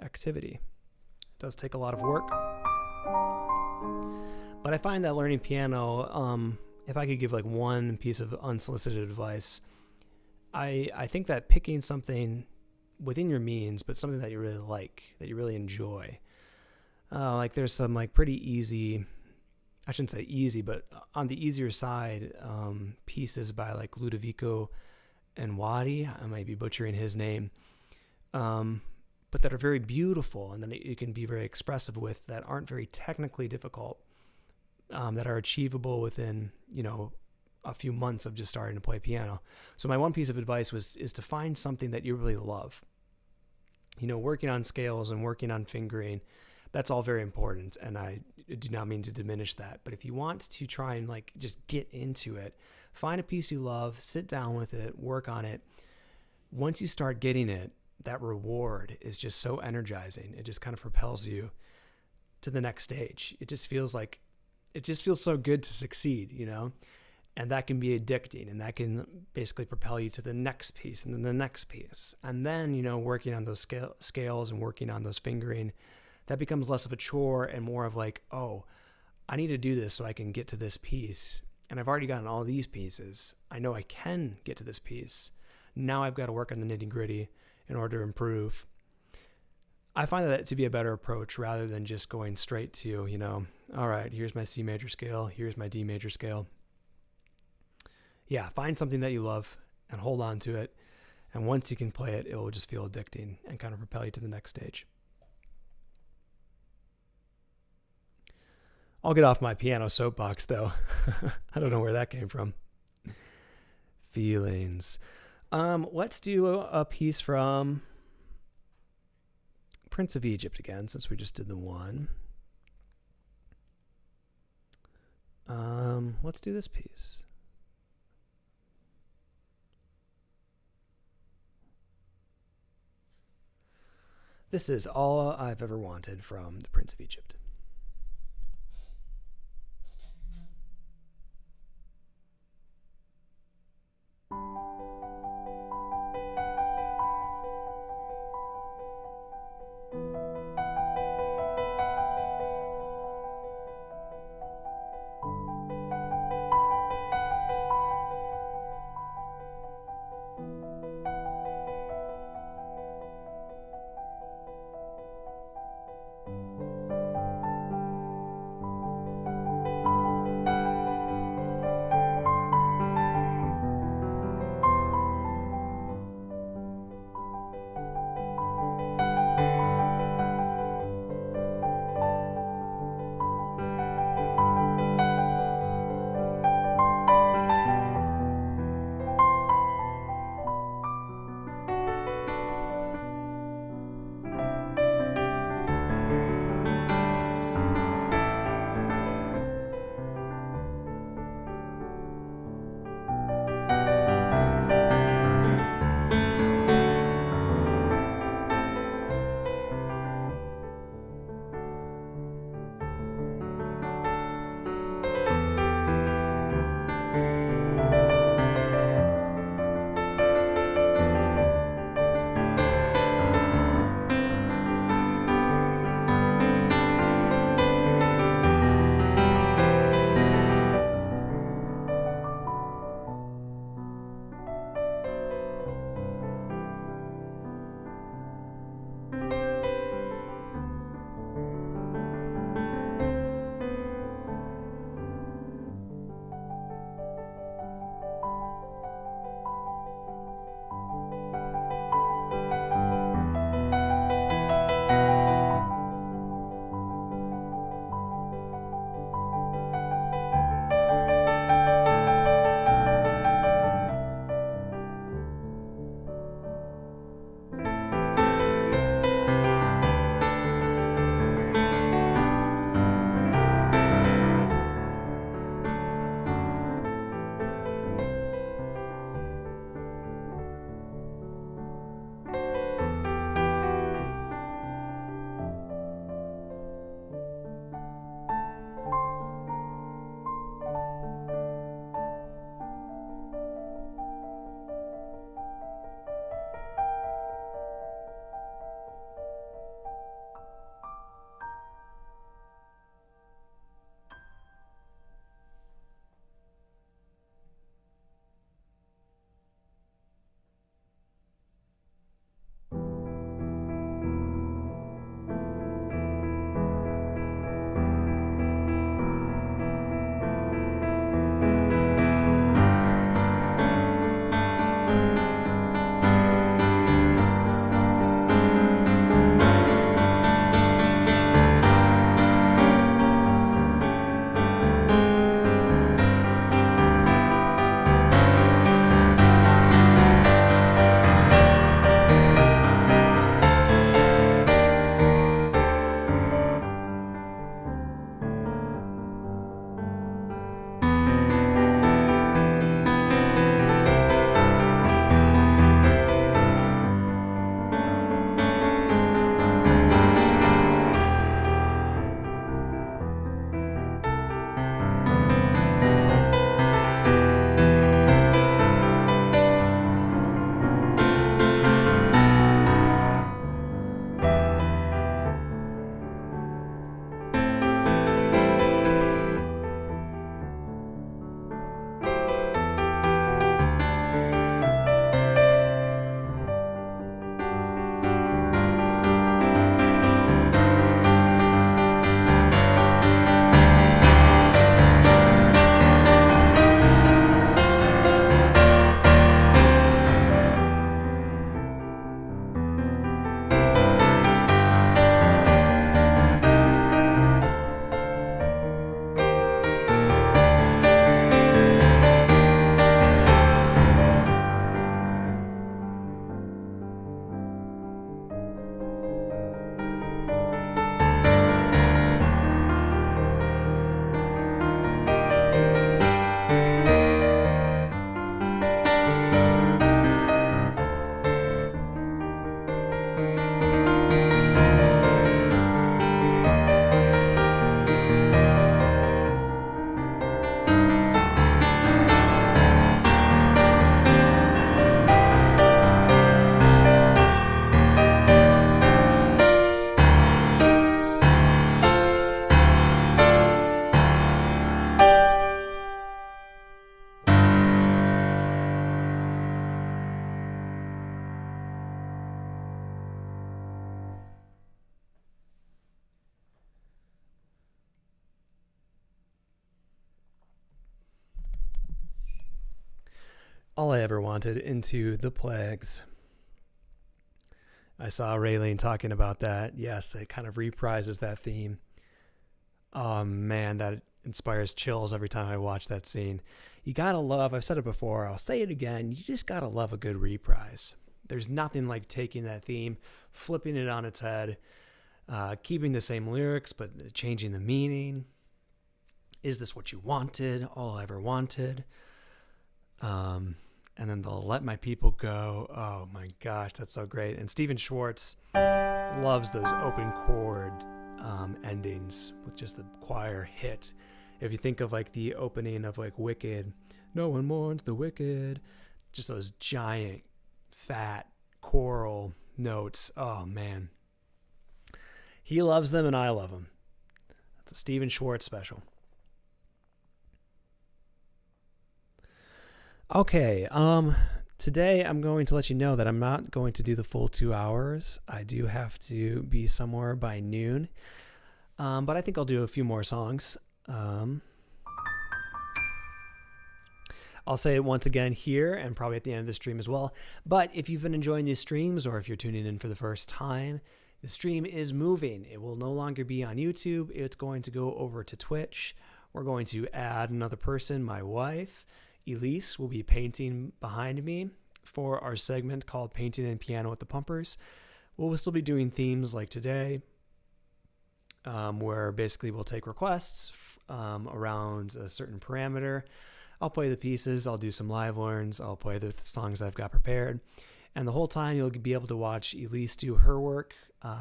activity. It does take a lot of work. But I find that learning piano, if I could give like one piece of unsolicited advice, I think that picking something within your means, but something that you really like, that you really enjoy. Like there's some like pretty easy, I shouldn't say easy, but on the easier side, pieces by like Ludovico and Wadi, I might be butchering his name, but that are very beautiful and then you can be very expressive with, that aren't very technically difficult, that are achievable within, a few months of just starting to play piano. So my one piece of advice is to find something that you really love. Working on scales and working on fingering, That's all very important, and I do not mean to diminish that. But if you want to try and like just get into it, find a piece you love, sit down with it, work on it. Once you start getting it, that reward is just so energizing. It just kind of propels you to the next stage. It just feels so good to succeed, you know? And that can be addicting, and that can basically propel you to the next piece and then the next piece. And then, you know, working on those scales and working on those fingering, that becomes less of a chore and more of like, oh, I need to do this so I can get to this piece. And I've already gotten all these pieces. I know I can get to this piece. Now I've got to work on the nitty gritty in order to improve. I find that to be a better approach rather than just going straight to, you know, all right, here's my C major scale, here's my D major scale. Yeah, find something that you love and hold on to it. And once you can play it, it will just feel addicting and kind of propel you to the next stage. I'll get off my piano soapbox, though. I don't know where that came from. Feelings. Let's do a piece from Prince of Egypt again, since we just did the one. Let's do this piece. This is All I've Ever Wanted from the Prince of Egypt. All I Ever Wanted, Into the Plagues. I saw Raylene talking about that. Yes, it kind of reprises that theme. Oh man, that inspires chills every time I watch that scene. You gotta love, I've said it before, I'll say it again, you just gotta love a good reprise. There's nothing like taking that theme, flipping it on its head, keeping the same lyrics, but changing the meaning. Is this what you wanted? All I ever wanted. And then they'll Let My People Go. Oh my gosh, that's so great. And Stephen Schwartz loves those open chord endings with just the choir hit. If you think of like the opening of like Wicked, no one mourns the wicked, just those giant, fat choral notes. Oh man. He loves them and I love them. That's a Stephen Schwartz special. Okay, today I'm going to let you know that I'm not going to do the full 2 hours. I do have to be somewhere by noon, but I think I'll do a few more songs. I'll say it once again here and probably at the end of the stream as well. But if you've been enjoying these streams or if you're tuning in for the first time, the stream is moving. It will no longer be on YouTube. It's going to go over to Twitch. We're going to add another person, my wife. Elise will be painting behind me for our segment called Painting and Piano with the Pumpers. We'll still be doing themes like today, where basically we'll take requests around a certain parameter. I'll play the pieces, I'll do some live learns, I'll play the songs I've got prepared. And the whole time you'll be able to watch Elise do her work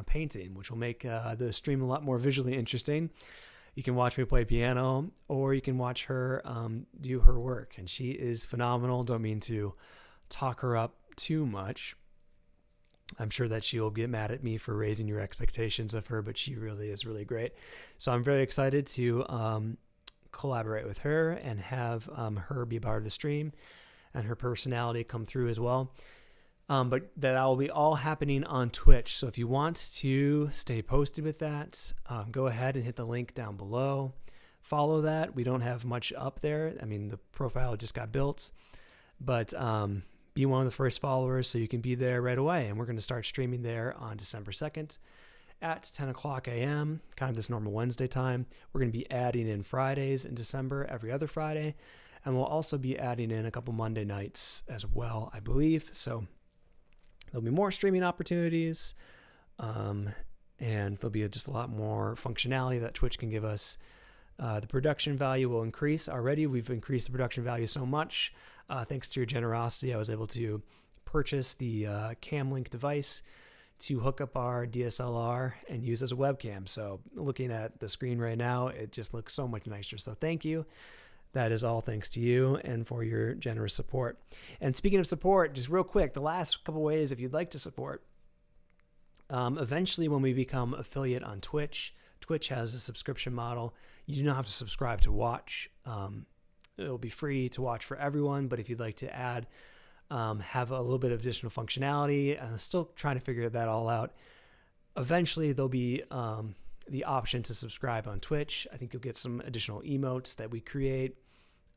painting, which will make the stream a lot more visually interesting. You can watch me play piano, or you can watch her do her work. And she is phenomenal. Don't mean to talk her up too much. I'm sure that she will get mad at me for raising your expectations of her, but she really is really great. So I'm very excited to collaborate with her and have her be part of the stream and her personality come through as well. But that will be all happening on Twitch. So if you want to stay posted with that, go ahead and hit the link down below. Follow that. We don't have much up there. I mean, the profile just got built. But be one of the first followers so you can be there right away. And we're going to start streaming there on December 2nd at 10 o'clock a.m., kind of this normal Wednesday time. We're going to be adding in Fridays in December, every other Friday. And we'll also be adding in a couple Monday nights as well, I believe. So there'll be more streaming opportunities, and there'll be just a lot more functionality that Twitch can give us. The production value will increase. Already, we've increased the production value so much. Thanks to your generosity, I was able to purchase the CamLink device to hook up our DSLR and use as a webcam. So looking at the screen right now, it just looks so much nicer. So thank you. That is all thanks to you and for your generous support. And speaking of support, just real quick, the last couple ways if you'd like to support. Eventually, when we become affiliate on Twitch, Twitch has a subscription model. You do not have to subscribe to watch. It'll be free to watch for everyone, but if you'd like to add, have a little bit of additional functionality, still trying to figure that all out. Eventually, there'll be the option to subscribe on Twitch. I think you'll get some additional emotes that we create.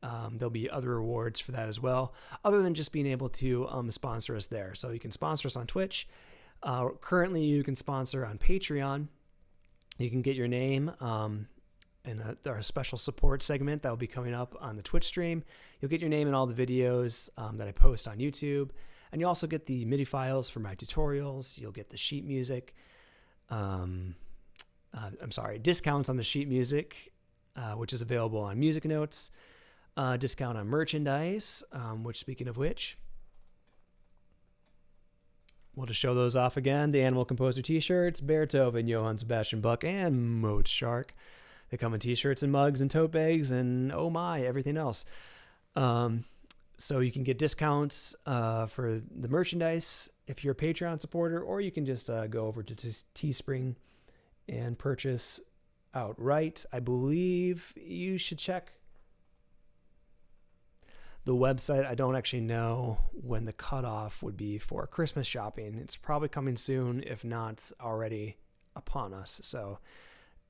There'll be other rewards for that as well, other than just being able to sponsor us there. So you can sponsor us on Twitch. Currently, you can sponsor on Patreon. You can get your name in our special support segment that will be coming up on the Twitch stream. You'll get your name in all the videos that I post on YouTube. And you also get the MIDI files for my tutorials. You'll get the sheet music. Discounts on the sheet music, which is available on Music Notes. Discount on merchandise, which, speaking of which, we'll just show those off again. The Animal Composer t-shirts, Beethoven, Johann Sebastian Bach, and Mozart Shark. They come in t-shirts and mugs and tote bags and, oh my, everything else. So you can get discounts for the merchandise if you're a Patreon supporter, or you can just go over to Teespring and purchase outright. I believe you should check the website. I don't actually know when the cutoff would be for Christmas shopping. It's probably coming soon, if not already upon us. So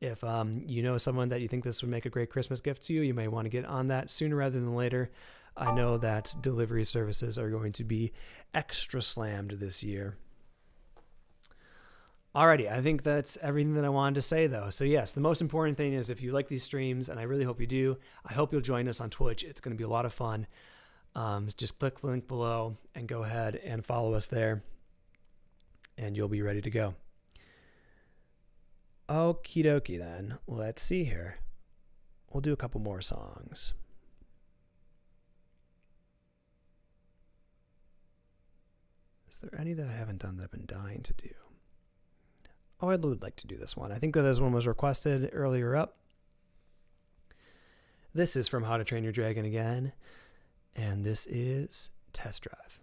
if you know someone that you think this would make a great Christmas gift to you, you may want to get on that sooner rather than later. I know that delivery services are going to be extra slammed this year. Alrighty, I think that's everything that I wanted to say, though. So yes, the most important thing is if you like these streams, and I really hope you do, I hope you'll join us on Twitch. It's going to be a lot of fun. Just click the link below and go ahead and follow us there, and you'll be ready to go. Okie dokie then. Let's see here. We'll do a couple more songs. Is there any that I haven't done that I've been dying to do? Oh, I would like to do this one. I think that this one was requested earlier up. This is from How to Train Your Dragon again, and this is Test Drive.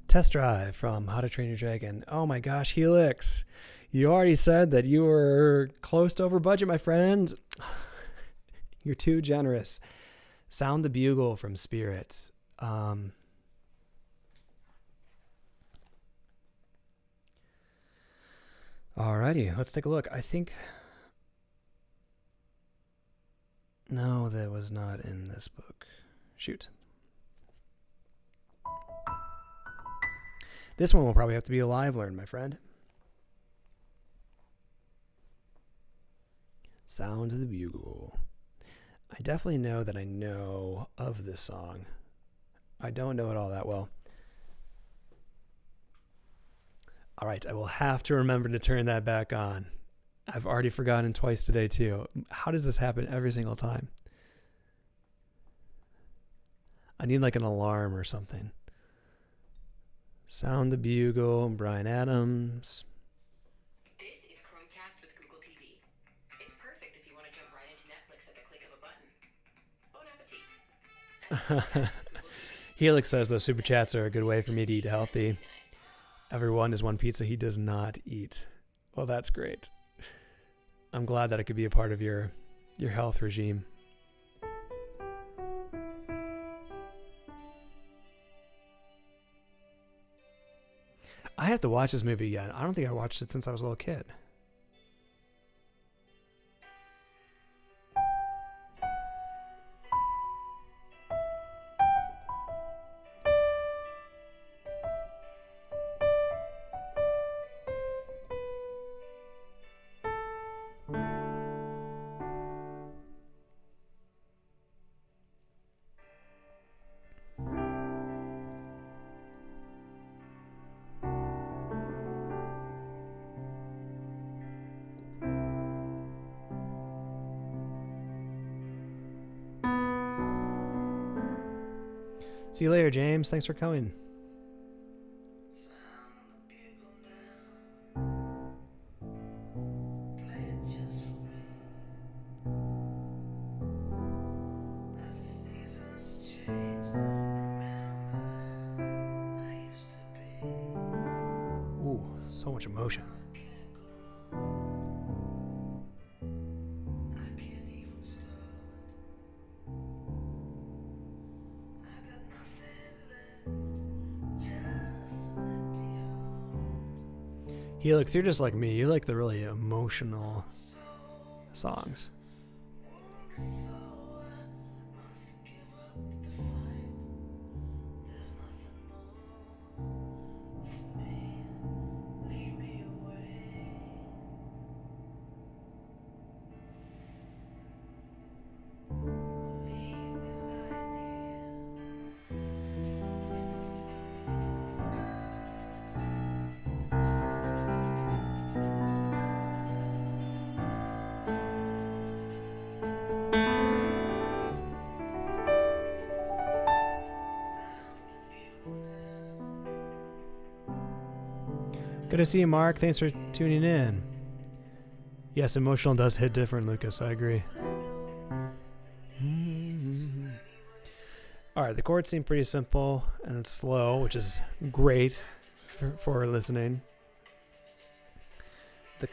Test Drive from How to Train Your Dragon. Oh my gosh, Helix. You already said that you were close to over budget, my friend. You're too generous. Sound the Bugle from Spirits. Alrighty, let's take a look. I think... No, that was not in this book. Shoot. This one will probably have to be a live learn, my friend. Sounds of the Bugle. I definitely know that I know of this song. I don't know it all that well. All right, I will have to remember to turn that back on. I've already forgotten twice today, too. How does this happen every single time? I need like an alarm or something. Sound the Bugle, Bryan Adams. This is Chromecast with Google TV. It's perfect if you want to jump right into Netflix at the click of a button. Bon appetit. Helix says those super chats are a good way for me to eat healthy. Everyone is one pizza he does not eat. Well, that's great. I'm glad that it could be a part of your health regime. have to watch this movie again. I don't think I watched it since I was a little kid. See you later, James. Thanks for coming. Sound the bugle now. Play it just for me. As the seasons change, remember I used to be. Ooh, so much emotion. I can't go on. I can't even start. I got nothing left, just an empty heart. Helix, you're just like me. You like the really emotional songs. Wounded soul, I must give up the fight. There's nothing more for me. Lead me away. Leave me lying here. Good to see you, Mark. Thanks for tuning in. Yes, emotional does hit different, Lucas. I agree. All right, the chords seem pretty simple and it's slow, which is great for listening. The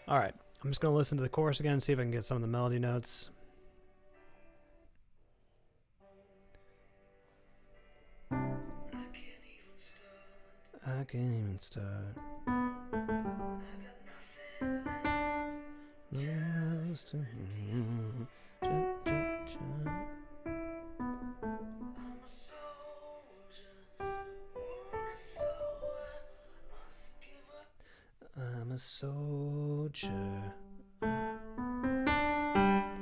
All right, I'm just going to listen to the chorus again and see if I can get some of the melody notes. I can't even start. Lost in- I'm a soldier, wounded soul, I must give up. I'm a soldier.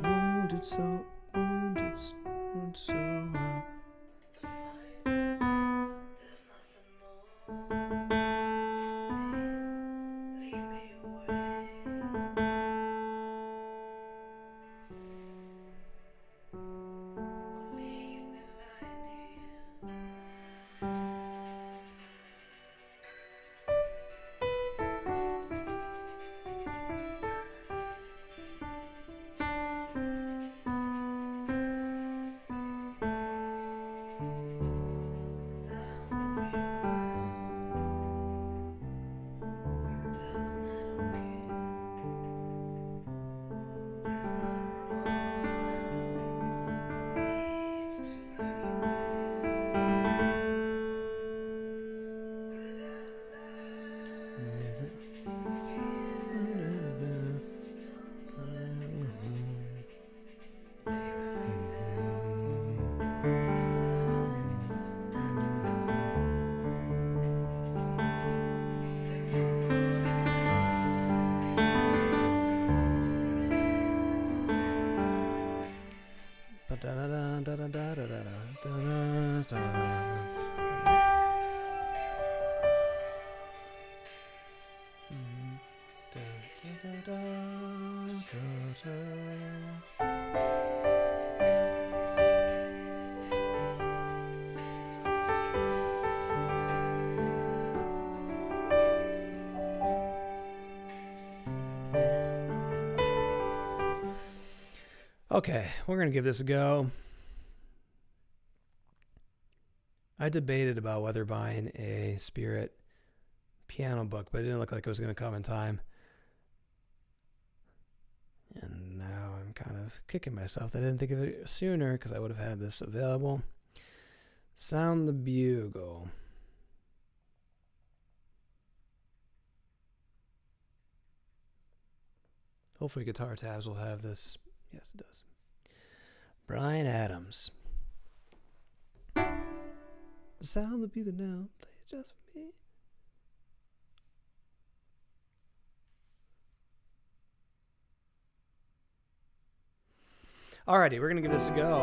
Wounded soul, wounded soul. The fight, there's nothing more for me. Lead me away. Or leave me lying here. Okay, we're going to give this a go. I debated about whether buying a Spirit piano book, but it didn't look like it was going to come in time. And now I'm kind of kicking myself that I didn't think of it sooner because I would have had this available. Sound the Bugle. Hopefully Guitar Tabs will have this. Yes, it does. Bryan Adams. Sound the Bugle now. Play it just for me. Alrighty, we're going to give this a go.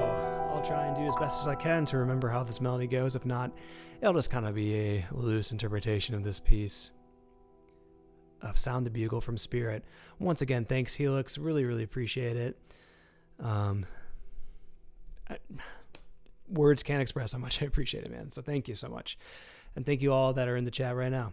I'll try and do as best as I can to remember how this melody goes. If not, it'll just kind of be a loose interpretation of this piece of Sound the Bugle from Spirit. Once again, thanks, Helix. Really, really appreciate it. Words can't express how much I appreciate it, man. So thank you so much. And thank you all that are in the chat right now.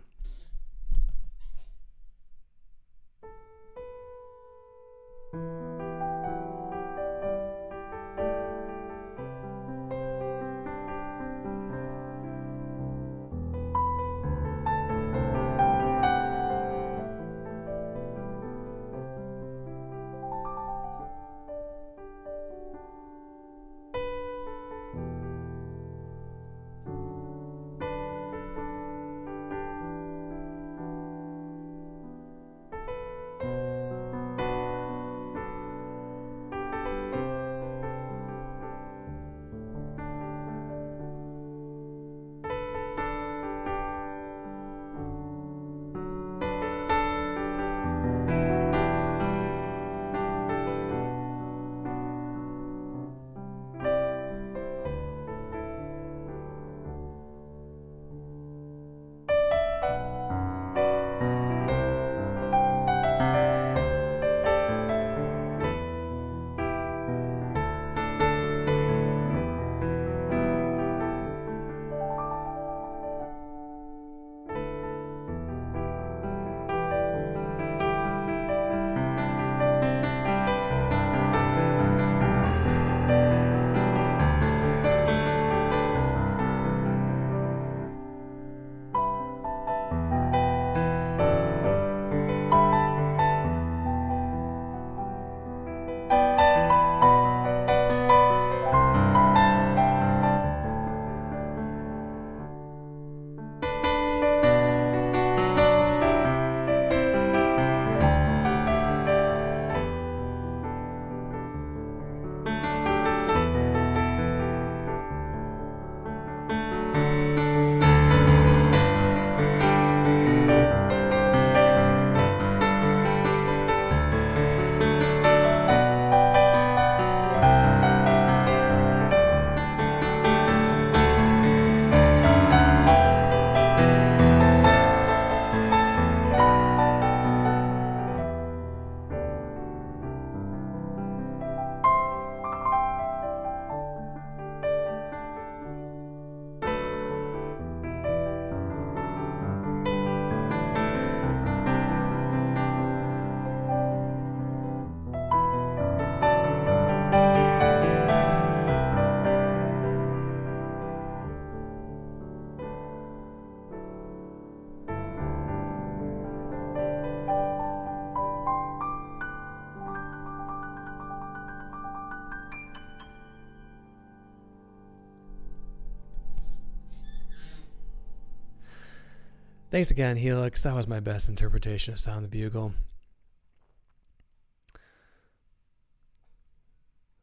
Thanks again, Helix. That was my best interpretation of Sound the Bugle.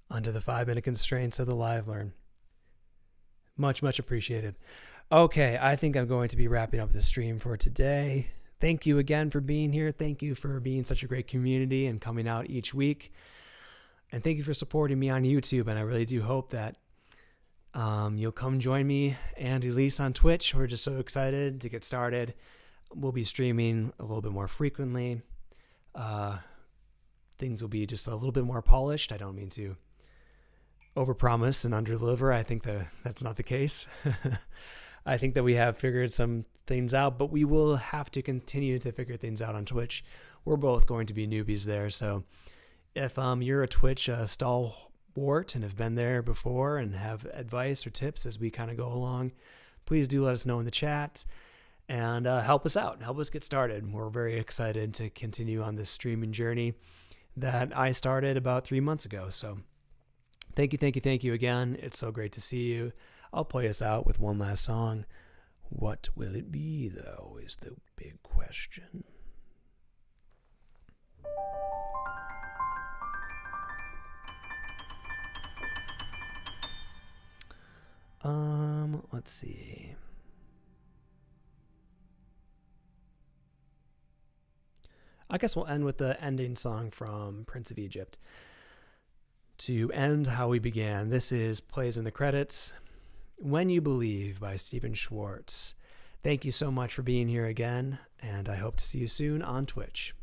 Under the 5-minute constraints of the live learn. Much, much appreciated. Okay, I think I'm going to be wrapping up the stream for today. Thank you again for being here. Thank you for being such a great community and coming out each week. And thank you for supporting me on YouTube. And I really do hope that you'll come join me and Elise on Twitch. We're just so excited to get started. We'll be streaming a little bit more frequently. Things will be just a little bit more polished. I don't mean to overpromise and underdeliver. I think that that's not the case. I think that we have figured some things out, but we will have to continue to figure things out on Twitch. We're both going to be newbies there. So if you're a Twitch sport and have been there before and have advice or tips as we kind of go along, please do let us know in the chat and help us out. Help us get started. We're very excited to continue on this streaming journey that I started about 3 months ago. So thank you again. It's so great to see you. I'll play us out with one last song. What will it be, though, is the big question. Let's see. I guess we'll end with the ending song from Prince of Egypt. To end how we began, this is plays in the credits. When You Believe by Stephen Schwartz. Thank you so much for being here again, and I hope to see you soon on Twitch.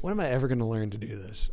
When am I ever going to learn to do this?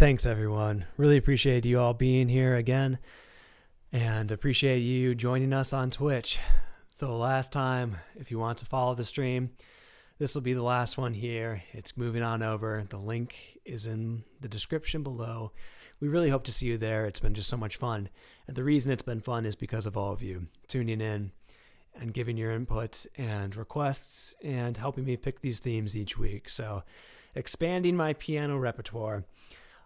Thanks, everyone. Really appreciate you all being here again, and appreciate you joining us on Twitch. So last time, if you want to follow the stream, this will be the last one here. It's moving on over. The link is in the description below. We really hope to see you there. It's been just so much fun. And the reason it's been fun is because of all of you tuning in and giving your input and requests and helping me pick these themes each week. So expanding my piano repertoire.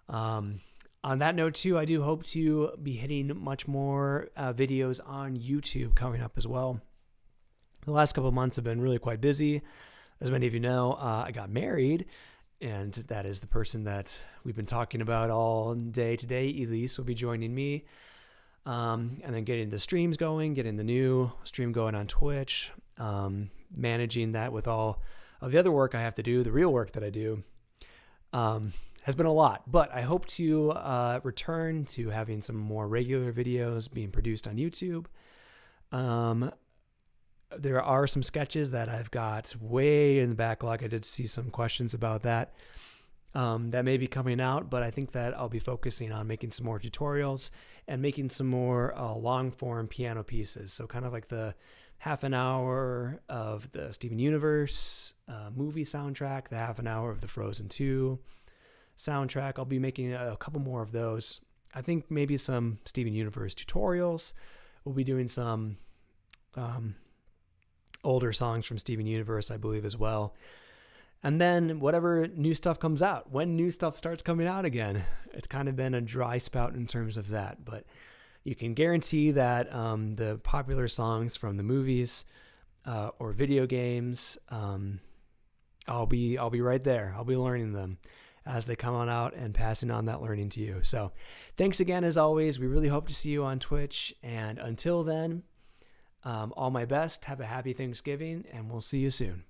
On that note too, I do hope to be hitting much more videos on YouTube coming up as well. The last couple of months have been really quite busy. As many of you know, I got married, and that is the person that we've been talking about all day today. Elise will be joining me, and then getting the streams going, getting the new stream going on Twitch, managing that with all of the other work I have to do, the real work that I do, has been a lot. But I hope to return to having some more regular videos being produced on YouTube. There are some sketches that I've got way in the backlog. I did see some questions about that. That may be coming out, but I think that I'll be focusing on making some more tutorials and making some more long-form piano pieces. So kind of like the half an hour of the Steven Universe movie soundtrack, the half an hour of the Frozen 2 soundtrack. I'll be making a couple more of those. I think maybe some Steven Universe tutorials. We'll be doing some older songs from Steven Universe, I believe, as well. And then whatever new stuff comes out, when new stuff starts coming out again, it's kind of been a dry spout in terms of that. But you can guarantee that the popular songs from the movies or video games, I'll be right there. I'll be learning them as they come on out and passing on that learning to you. So thanks again, as always. We really hope to see you on Twitch. And until then, all my best. Have a happy Thanksgiving, and we'll see you soon.